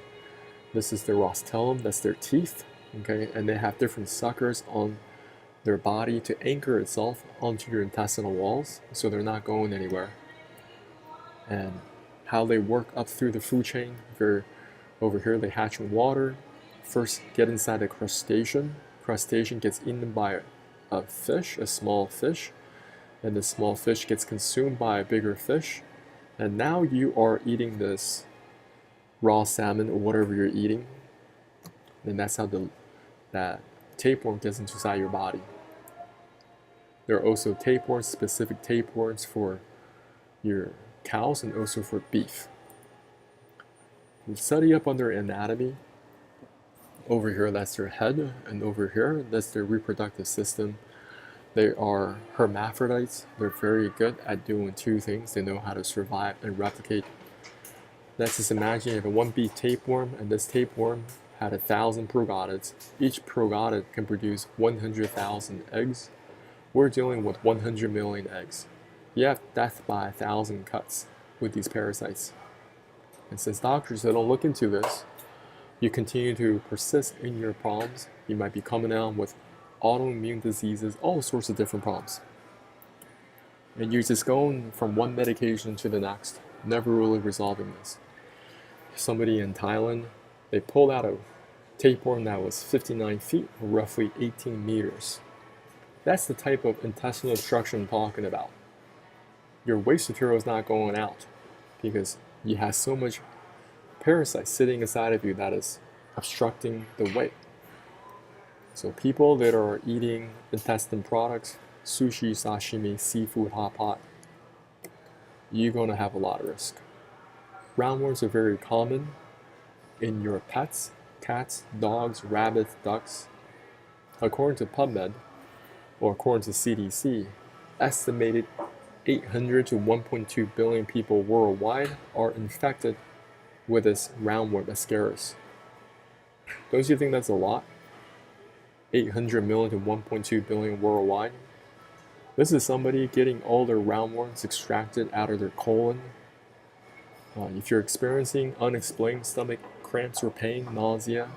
this is the rostellum, that's their teeth, okay? And they have different suckers on their body to anchor itself onto your intestinal walls, so they're not going anywhere. And how they work up through the food chain, over here they hatch in water, first get inside the crustacean. Crustacean gets eaten by a fish, a small fish, and the small fish gets consumed by a bigger fish. And now you are eating this raw salmon or whatever you're eating. And that's how that tapeworm gets inside your body. There are also tapeworms, specific tapeworms for your cows and also for beef. You study up on their anatomy. Over here, that's their head, and over here, that's their reproductive system. They are hermaphrodites. They're very good at doing two things. They know how to survive and replicate. Let's just imagine you have a one beef tapeworm, and this tapeworm had 1,000 progonids. Each progonid can produce 100,000 eggs. We're dealing with 100 million eggs. You have death by 1,000 cuts with these parasites. And since doctors don't look into this, you continue to persist in your problems. You might be coming down with autoimmune diseases, all sorts of different problems. And you're just going from one medication to the next, never really resolving this. Somebody in Thailand, they pulled out a tapeworm that was 59 feet, or roughly 18 meters. That's the type of intestinal obstruction I'm talking about. Your waste material is not going out because you have so much parasite sitting inside of you that is obstructing the way. So people that are eating intestine products, sushi, sashimi, seafood, hot pot, you're going to have a lot of risk. Roundworms are very common in your pets, cats, dogs, rabbits, ducks. According to PubMed, or according to CDC, estimated 800 to 1.2 billion people worldwide are infected with this roundworm Ascaris. Don't you think that's a lot? 800 million to 1.2 billion worldwide. This is somebody getting all their roundworms extracted out of their colon. If you're experiencing unexplained stomach cramps or pain, nausea,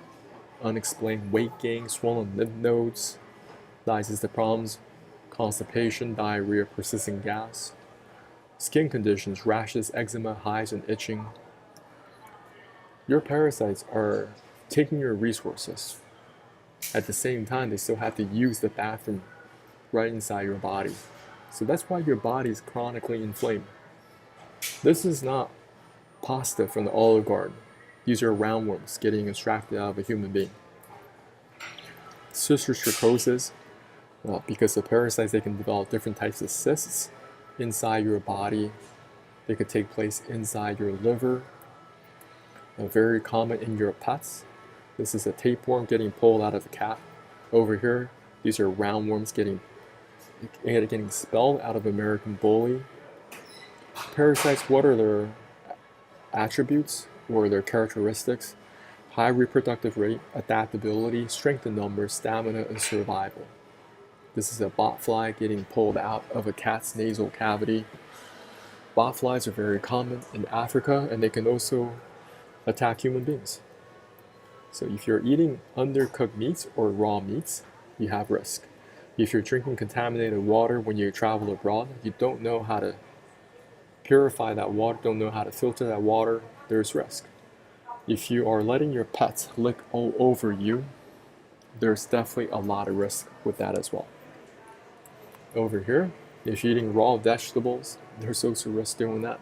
unexplained weight gain, swollen lymph nodes, digestive problems, constipation, diarrhea, persistent gas, skin conditions, rashes, eczema, hives, and itching, your parasites are taking your resources. At the same time, they still have to use the bathroom right inside your body. So that's why your body is chronically inflamed. This is not pasta from the Olive Garden. These are roundworms getting extracted out of a human being. Cysticercosis, because of parasites, they can develop different types of cysts inside your body. They could take place inside your liver. Very common in your pets. This is a tapeworm getting pulled out of a cat. Over here, these are roundworms getting expelled out of American bully. Parasites, what are their attributes or their characteristics? High reproductive rate, adaptability, strength in numbers, stamina, and survival. This is a botfly getting pulled out of a cat's nasal cavity. Botflies are very common in Africa, and they can also attack human beings. So if you're eating undercooked meats or raw meats, you have risk. If you're drinking contaminated water when you travel abroad, you don't know how to purify that water, don't know how to filter that water, there's risk. If you are letting your pets lick all over you, there's definitely a lot of risk with that as well. Over here, if you're eating raw vegetables, there's also risk doing that.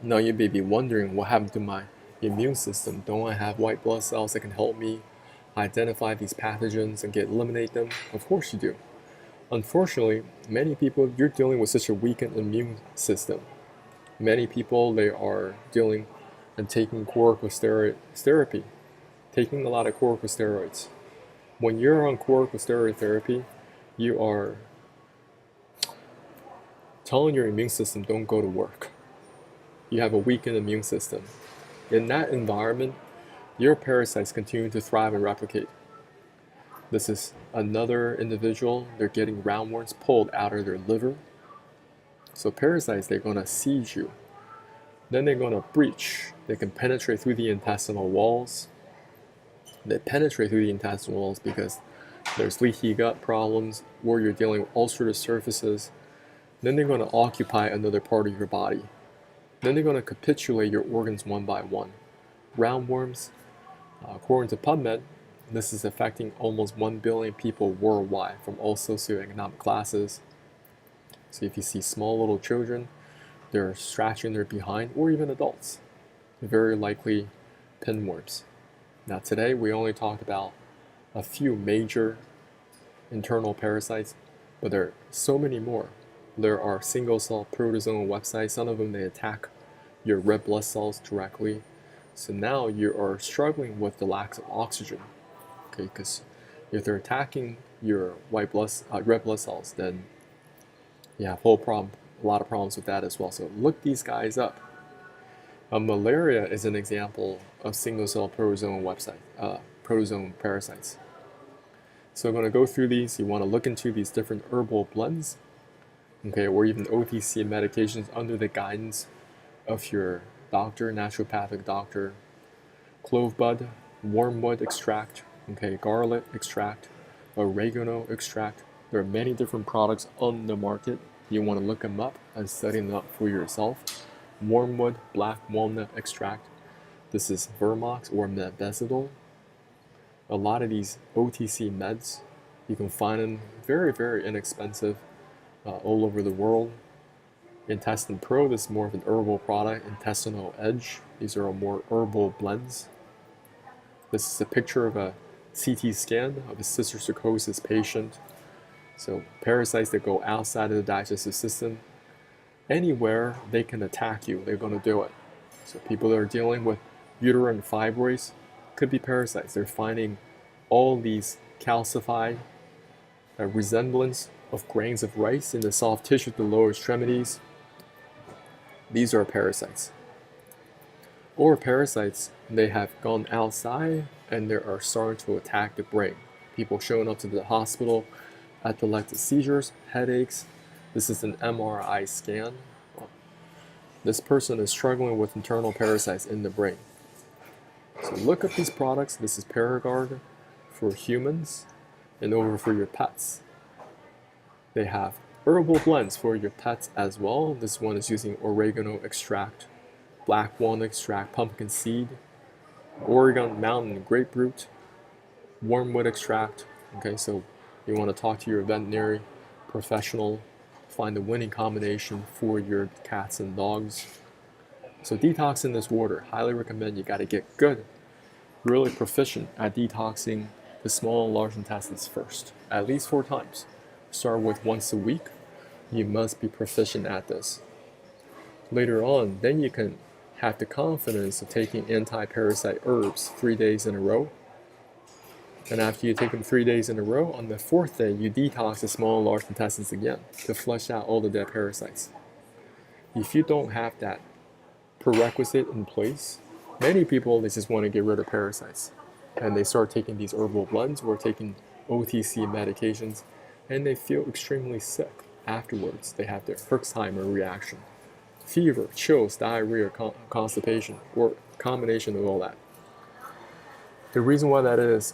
Now you may be wondering, what happened to my immune system? Don't I have white blood cells that can help me identify these pathogens and eliminate them? Of course you do. Unfortunately, many people, you're dealing with such a weakened immune system. Many people, they are dealing and taking corticosteroid therapy, taking a lot of corticosteroids. When you're on corticosteroid therapy, you are telling your immune system, don't go to work. You have a weakened immune system. In that environment, your parasites continue to thrive and replicate. This is another individual, they're getting roundworms pulled out of their liver. So parasites, they're going to seize you. Then they're going to breach. They can penetrate through the intestinal walls. They penetrate through the intestinal walls because there's leaky gut problems, or you're dealing with ulcerative surfaces. Then they're going to occupy another part of your body. Then they're going to capitulate your organs one by one. Roundworms, according to PubMed, this is affecting almost 1 billion people worldwide from all socioeconomic classes. So if you see small little children, they're scratching their behind, or even adults, very likely pinworms. Now today we only talked about a few major internal parasites, but there are so many more. There are single cell protozoal websites. Some of them, they attack your red blood cells directly. So now you are struggling with the lack of oxygen. Okay, because if they're attacking your red blood cells, then you have a lot of problems with that as well. So look these guys up. Malaria is an example of single cell protozoan protozoan parasites. So I'm going to go through these. You want to look into these different herbal blends, okay, or even OTC medications under the guidance of your doctor, naturopathic doctor. Clove bud, wormwood extract, okay, garlic extract, oregano extract. There are many different products on the market. You want to look them up and study them up for yourself. Wormwood, black walnut extract. This is Vermox or Mebezidol. A lot of these OTC meds, you can find them very, very inexpensive all over the world. Intestine Pro, this is more of an herbal product. Intestinal Edge, these are more herbal blends. This is a picture of a CT scan of a cysticercosis patient. So parasites that go outside of the digestive system, anywhere they can attack you, they're going to do it. So people that are dealing with uterine fibroids, could be parasites. They're finding all these calcified, a resemblance of grains of rice in the soft tissue of the lower extremities. These are parasites. Or parasites, they have gone outside and they are starting to attack the brain. People showing up to the hospital, epileptic seizures, headaches. This is an MRI scan. This person is struggling with internal parasites in the brain. So look up these products. This is Paragard for humans and over for your pets. They have herbal blends for your pets as well. This one is using oregano extract, black walnut extract, pumpkin seed, Oregon mountain grapefruit, wormwood extract. Okay, so you want to talk to your veterinary professional, find the winning combination for your cats and dogs. So detoxing this water, highly recommend. You got to get good, really proficient at detoxing the small and large intestines first, at least 4 times. Start with once a week. You must be proficient at this. Later on, then you can have the confidence of taking anti-parasite herbs 3 days in a row. And after you take them 3 days in a row, on the 4th day, you detox the small and large intestines again to flush out all the dead parasites. If you don't have that prerequisite in place, many people, they just want to get rid of parasites. And they start taking these herbal blends or taking OTC medications, and they feel extremely sick afterwards. They have their Herxheimer reaction. Fever, chills, diarrhea, constipation, or combination of all that. The reason why that is,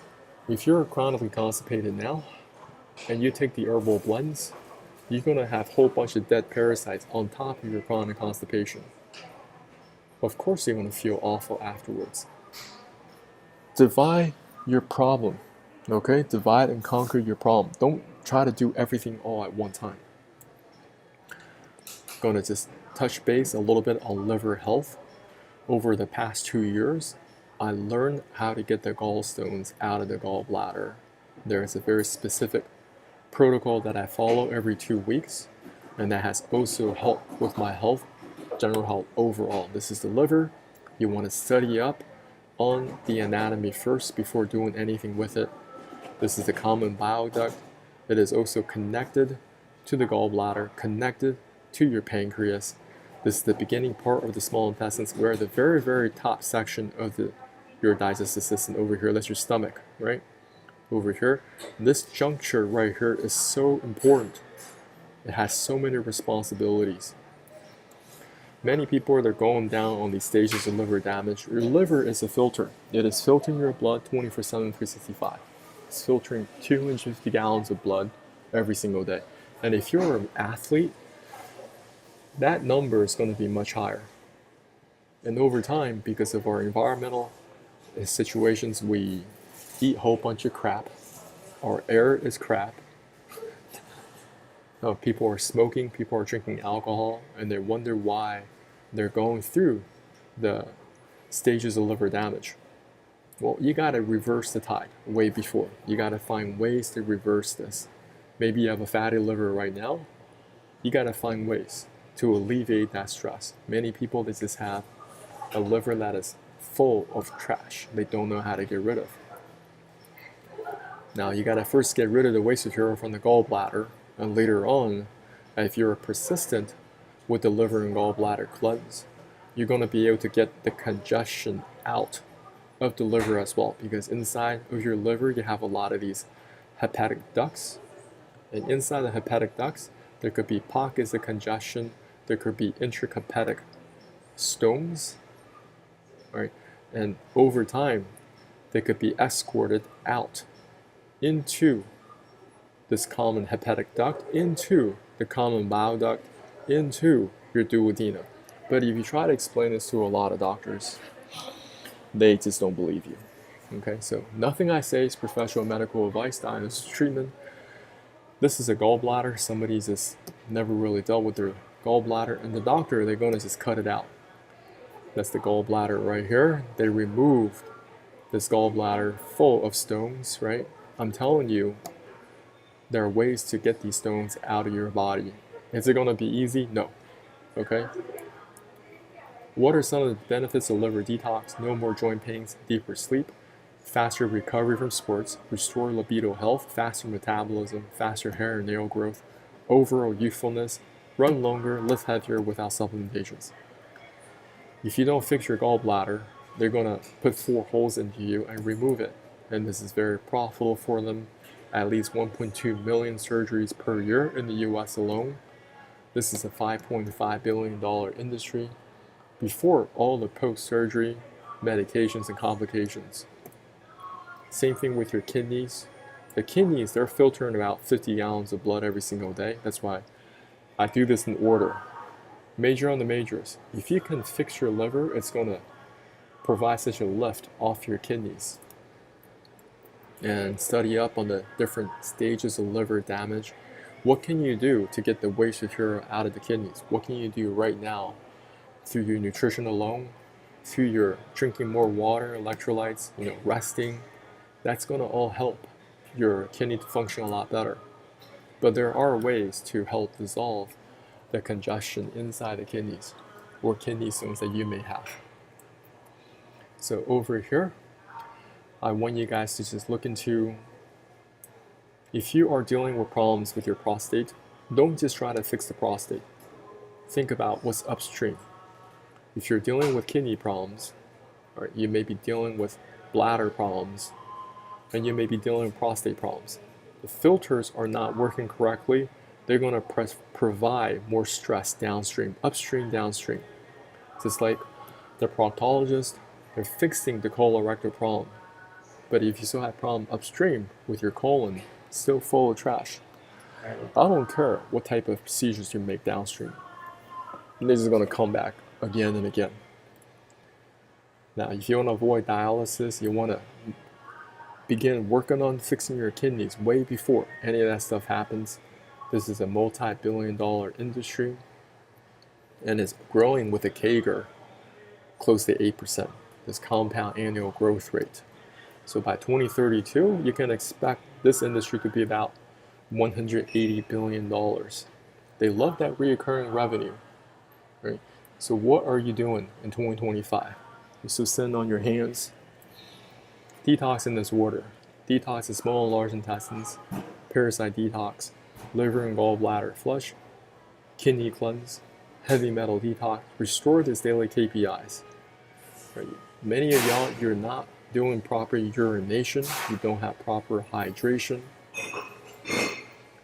if you're chronically constipated now, and you take the herbal blends, you're going to have a whole bunch of dead parasites on top of your chronic constipation. Of course you're going to feel awful afterwards. Divide your problem, okay? Divide and conquer your problem. Don't try to do everything all at one time. Going to just touch base a little bit on liver health. Over the past 2 years, I learned how to get the gallstones out of the gallbladder. There is a very specific protocol that I follow every 2 weeks, and that has also helped with my health, general health overall. This is the liver. You want to study up on the anatomy first before doing anything with it. This is the common bile duct. It is also connected to the gallbladder, connected to your pancreas. This is the beginning part of the small intestines, where the very, very top section of your digestive system over here, that's your stomach, right? Over here. This juncture right here is so important. It has so many responsibilities. Many people, they're going down on these stages of liver damage. Your liver is a filter. It is filtering your blood 24/7, 365. It's filtering 250 gallons of blood every single day. And if you're an athlete, that number is going to be much higher. And over time, because of our environmental situations, we eat a whole bunch of crap. Our air is crap. People are smoking, people are drinking alcohol, and they wonder why they're going through the stages of liver damage. Well, you got to reverse the tide way before. You got to find ways to reverse this. Maybe you have a fatty liver right now. You got to find ways to alleviate that stress. Many people, they just have a liver that is full of trash they don't know how to get rid of. Now, you got to first get rid of the waste material from the gallbladder, and later on, if you're persistent with the liver and gallbladder cleanse, you're going to be able to get the congestion out of the liver as well, because inside of your liver, you have a lot of these hepatic ducts, and inside the hepatic ducts, there could be pockets of congestion, there could be intrahepatic stones, right? And over time, they could be escorted out into this common hepatic duct, into the common bile duct, into your duodenum. But if you try to explain this to a lot of doctors, they just don't believe you. Okay, so nothing I say is professional medical advice, diagnosis, treatment. This is a gallbladder. Somebody's just never really dealt with their gallbladder, and the doctor, they're going to just cut it out. That's the gallbladder right here. They removed this gallbladder full of stones, right? I'm telling you, there are ways to get these stones out of your body. Is it going to be easy? No. Okay? What are some of the benefits of liver detox? No more joint pains, deeper sleep, faster recovery from sports, restore libido health, faster metabolism, faster hair and nail growth, overall youthfulness, run longer, lift heavier without supplementations. If you don't fix your gallbladder, they're going to put 4 holes into you and remove it. And this is very profitable for them. At least 1.2 million surgeries per year in the US alone. This is a $5.5 billion industry before all the post-surgery medications and complications. Same thing with your kidneys. The kidneys, they're filtering about 50 gallons of blood every single day. That's why I do this in order. Major on the majors. If you can fix your liver, it's going to provide such a lift off your kidneys. And study up on the different stages of liver damage. What can you do to get the waste material out of the kidneys? What can you do right now through your nutrition alone, through your drinking more water, electrolytes, resting? That's going to all help your kidney to function a lot better. But there are ways to help dissolve the congestion inside the kidneys or kidney stones that you may have. So over here, I want you guys to just look into, if you are dealing with problems with your prostate, don't just try to fix the prostate. Think about what's upstream. If you're dealing with kidney problems, or you may be dealing with bladder problems, and you may be dealing with prostate problems, the filters are not working correctly. They're going to provide more stress downstream, upstream, downstream. Just like the proctologist, they're fixing the colorectal problem. But if you still have problem upstream with your colon, still full of trash, I don't care what type of procedures you make downstream. This is going to come back again and again. Now, if you want to avoid dialysis, you want to begin working on fixing your kidneys way before any of that stuff happens. This is a multi-billion-dollar industry, and it's growing with a CAGR close to 8%, this compound annual growth rate. So by 2032, you can expect this industry to be about $180 billion. They love that recurring revenue, right? So what are you doing in 2025? You're still sitting on your hands. Detox in this order. Detox the small and large intestines, parasite detox, liver and gallbladder flush, kidney cleanse, heavy metal detox, restore these daily KPIs. Right? Many of y'all, you're not doing proper urination, you don't have proper hydration.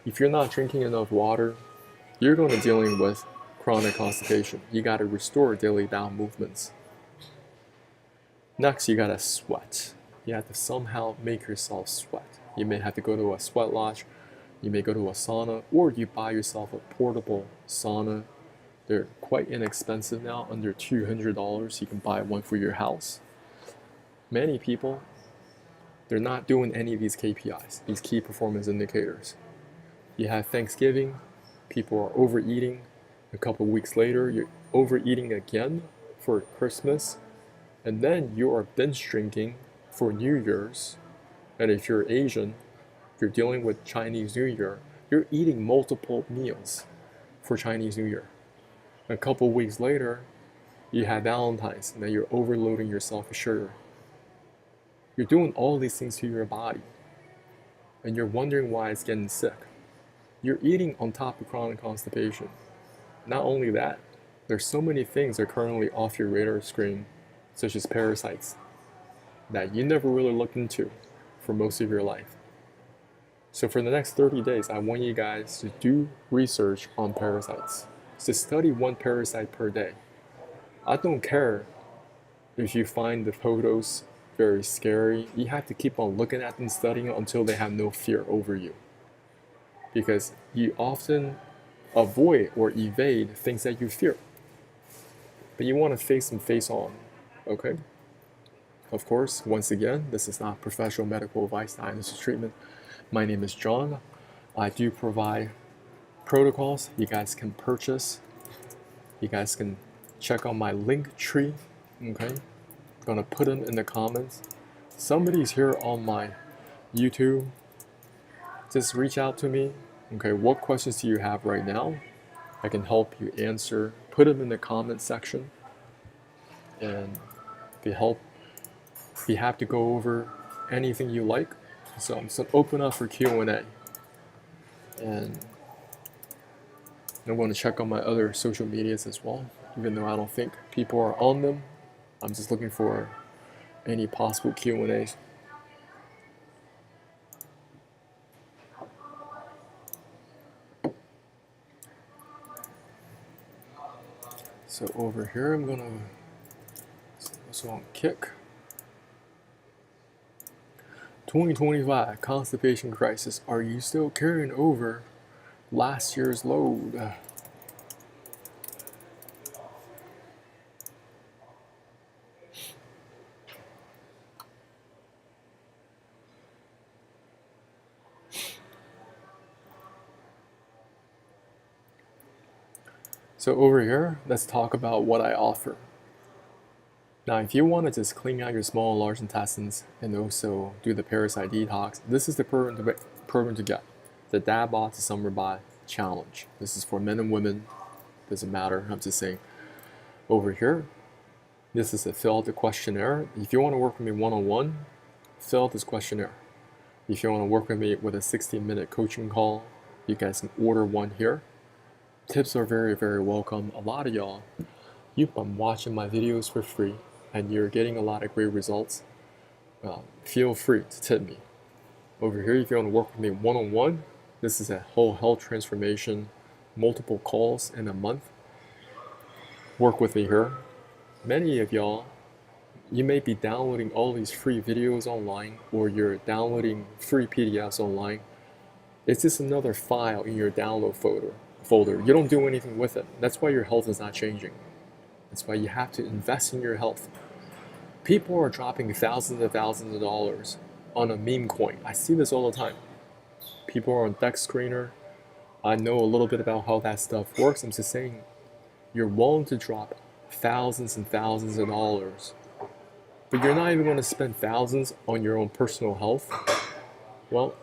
If you're not drinking enough water, you're going to be dealing with chronic constipation. You got to restore daily bowel movements. Next, you got to sweat. You have to somehow make yourself sweat. You may have to go to a sweat lodge, you may go to a sauna, or you buy yourself a portable sauna. They're quite inexpensive now, under $200. You can buy one for your house. Many people, they're not doing any of these KPIs, these key performance indicators. You have Thanksgiving, people are overeating. A couple weeks later, you're overeating again for Christmas. And then you are binge drinking for New Year's. And if you're Asian, you're dealing with Chinese New Year, you're eating multiple meals for Chinese New Year. A couple weeks later, you have Valentine's, and then you're overloading yourself with sugar. You're doing all these things to your body, and you're wondering why it's getting sick. You're eating on top of chronic constipation. Not only that, there's so many things that are currently off your radar screen, such as parasites, that you never really looked into for most of your life. So for the next 30 days, I want you guys to do research on parasites. To study one parasite per day. I don't care if you find the photos very scary. You have to keep on looking at them, studying it until they have no fear over you. Because you often avoid or evade things that you fear. But you want to face them face on, okay? Of course, once again, this is not professional medical advice, diagnosis, treatment. My name is John. I do provide protocols you guys can purchase. You guys can check out my link tree, okay? I'm gonna put them in the comments. Somebody's here on my YouTube. Just reach out to me. Okay, what questions do you have right now? I can help you answer. Put them in the comment section. And if you have to go over anything you like. So I'm just gonna open up for Q&A. And I'm going to check on my other social medias as well, even though I don't think people are on them. I'm just looking for any possible Q&As. So over here, I'm gonna set this on kick. 2025 constipation crisis. Are you still carrying over last year's load? So over here, let's talk about what I offer. Now, if you want to just clean out your small and large intestines and also do the parasite detox, this is the program to get. The Dad Bod to Summer Bod Challenge. This is for men and women. Doesn't matter. I'm just saying. Over here, this is a fill out the questionnaire. If you want to work with me one-on-one, fill out this questionnaire. If you want to work with me with a 60-minute coaching call, you guys can order one here. Tips are very, very welcome. A lot of y'all, you've been watching my videos for free and you're getting a lot of great results. Feel free to tip me. Over here, if you want to work with me one-on-one, this is a whole health transformation, multiple calls in a month. Work with me here. Many of y'all, you may be downloading all these free videos online or you're downloading free PDFs online. It's just another file in your download folder. You don't do anything with it. That's why your health is not changing. That's why you have to invest in your health. People are dropping thousands and thousands of dollars on a meme coin. I see this all the time. People are on Deck Screener. I know a little bit about how that stuff works. I'm just saying, you're willing to drop thousands and thousands of dollars, but you're not even going to spend thousands on your own personal health. Well,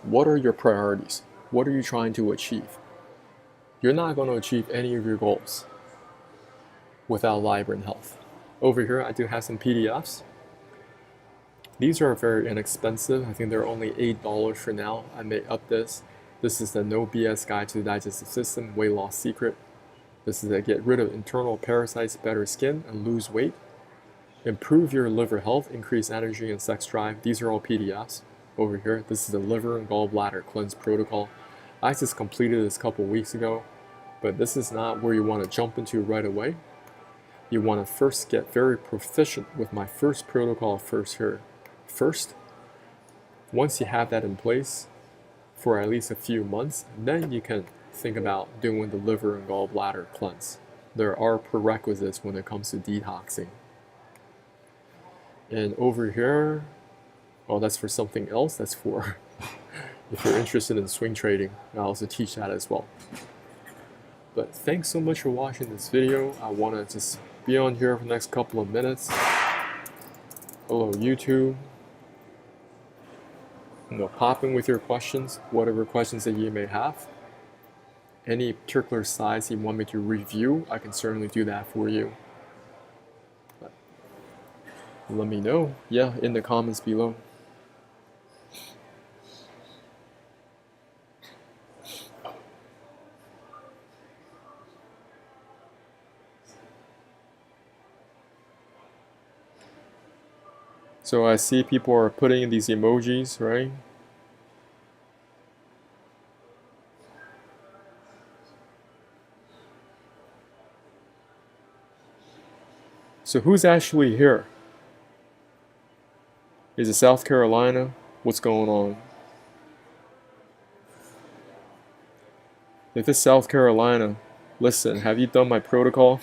what are your priorities? What are you trying to achieve? You're not going to achieve any of your goals without vibrant health. Over here, I do have some PDFs. These are very inexpensive. I think they're only $8 for now. I may up this. This is the No BS Guide to the Digestive System, Weight Loss Secret. This is to get rid of internal parasites, better skin, and lose weight. Improve your liver health, increase energy and sex drive. These are all PDFs. Over here, this is the liver and gallbladder cleanse protocol. I just completed this a couple weeks ago, but this is not where you want to jump into right away. You want to first get very proficient with my first protocol first. Once you have that in place for at least a few months, then you can think about doing the liver and gallbladder cleanse. There are prerequisites when it comes to detoxing. And over here, well, that's for something else. That's for if you're interested in swing trading. I also teach that as well. But thanks so much for watching this video. I want to just be on here for the next couple of minutes. Hello, YouTube. Pop in with your questions, whatever questions that you may have. Any particular size you want me to review, I can certainly do that for you. But let me know, in the comments below. So I see people are putting in these emojis, right? So who's actually here? Is it South Carolina? What's going on? If it's South Carolina, listen, have you done my protocol?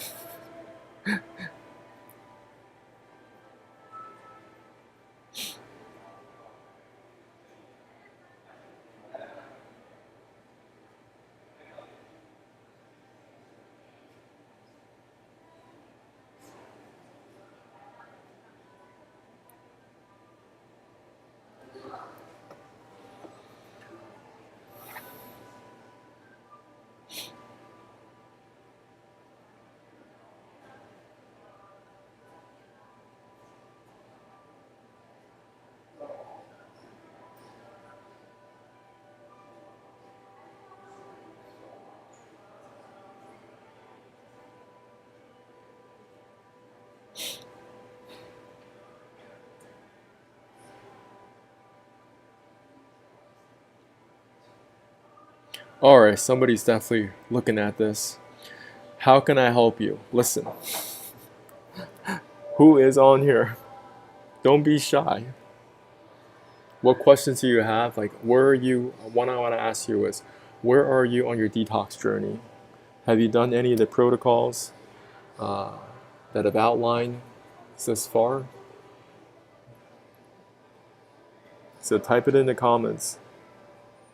Alright, somebody's definitely looking at this. How can I help you? Listen. Who is on here? Don't be shy. What questions do you have? Like, where are you? One I want to ask you is, where are you on your detox journey? Have you done any of the protocols that I've outlined thus far? So type it in the comments.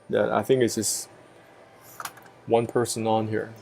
Yeah, I think it's just one person on here.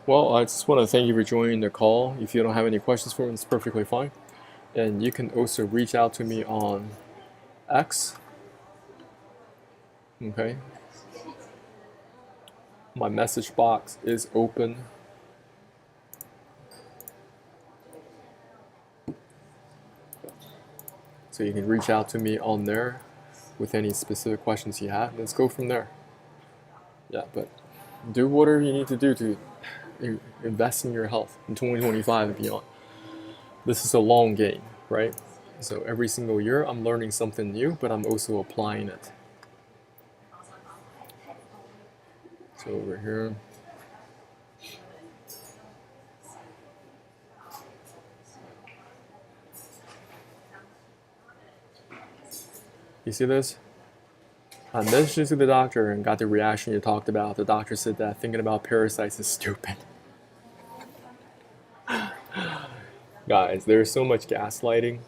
Well, I just want to thank you for joining the call. If you don't have any questions for me, it's perfectly fine. And you can also reach out to me on X. Okay. My message box is open. So you can reach out to me on there with any specific questions you have. Let's go from there. Yeah, but do whatever you need to do to invest in your health in 2025 and beyond. This is a long game, right? So every single year I'm learning something new, but I'm also applying it. So over here. You see this? I mentioned to the doctor and got the reaction you talked about. The doctor said that thinking about parasites is stupid. Guys, there's so much gaslighting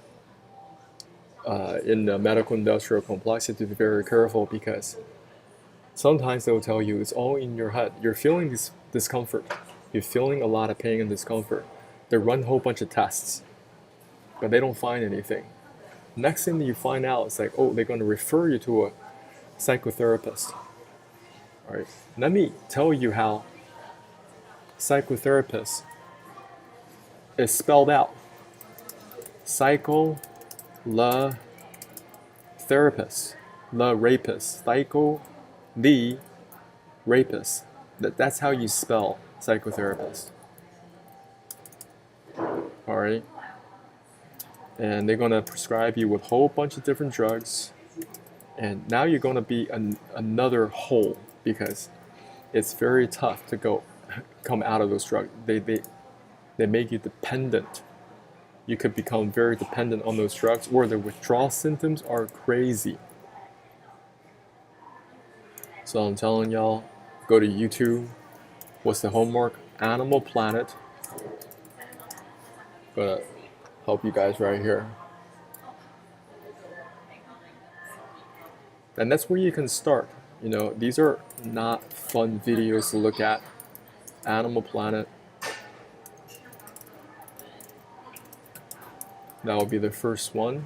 in the medical industrial complex. You have to be very careful because sometimes they'll tell you it's all in your head. You're feeling this discomfort. You're feeling a lot of pain and discomfort. They run a whole bunch of tests, but they don't find anything. Next thing that you find out, it's like, oh, they're going to refer you to a psychotherapist. All right. Let me tell you how psychotherapist is spelled out. Psycho, la, therapist, la rapist, psycho, the rapist. That's how you spell psychotherapist. All right. And they're going to prescribe you with a whole bunch of different drugs. And now you're going to be another hole because it's very tough to come out of those drugs. They make you dependent. You could become very dependent on those drugs, or the withdrawal symptoms are crazy. So I'm telling y'all, go to YouTube. What's the homework? Animal Planet. Gonna help you guys right here. And that's where you can start. You know, these are not fun videos to look at. Animal Planet. That will be the first one.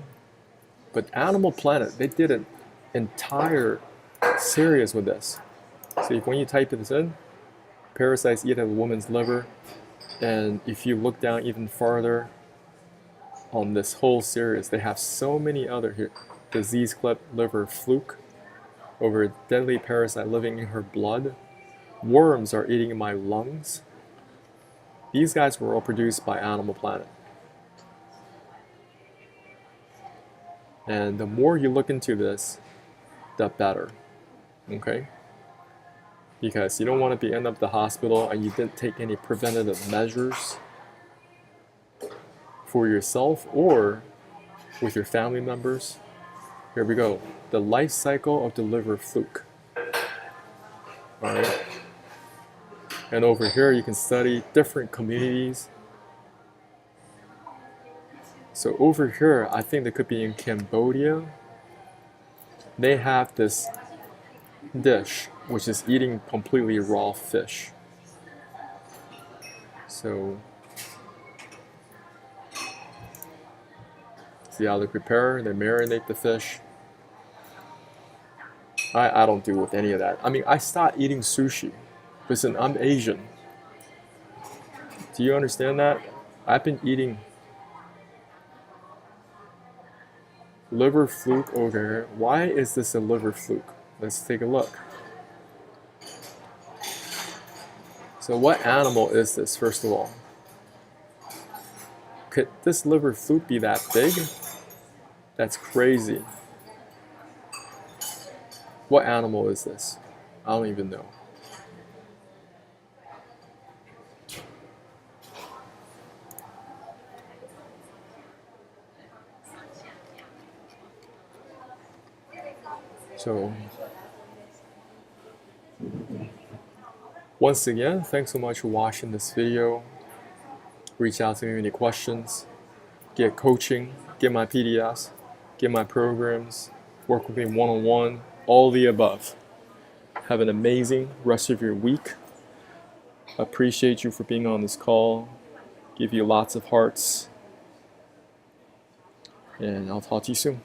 But Animal Planet, they did an entire series with this. So when you type this in, parasites eat a woman's liver. And if you look down even farther on this whole series, they have so many other here. Disease-cleft liver fluke, over a deadly parasite living in her blood. Worms are eating my lungs. These guys were all produced by Animal Planet. And the more you look into this, the better. Okay? Because you don't want to end up at the hospital and you didn't take any preventative measures for yourself or with your family members. Here we go. The life cycle of the liver fluke. Alright? And over here you can study different communities. So over here, I think they could be in Cambodia. They have this dish, which is eating completely raw fish. So, see how they prepare, they marinate the fish. I don't deal with any of that. I mean, I stopped eating sushi. Listen, I'm Asian. Do you understand that? I've been eating liver fluke over here. Why is this a liver fluke? Let's take a look. So what animal is this, first of all? Could this liver fluke be that big? That's crazy. What animal is this? I don't even know. So, once again, thanks so much for watching this video. Reach out to me with any questions. Get coaching, get my PDFs, get my programs, work with me one-on-one, all the above. Have an amazing rest of your week. Appreciate you for being on this call. Give you lots of hearts. And I'll talk to you soon.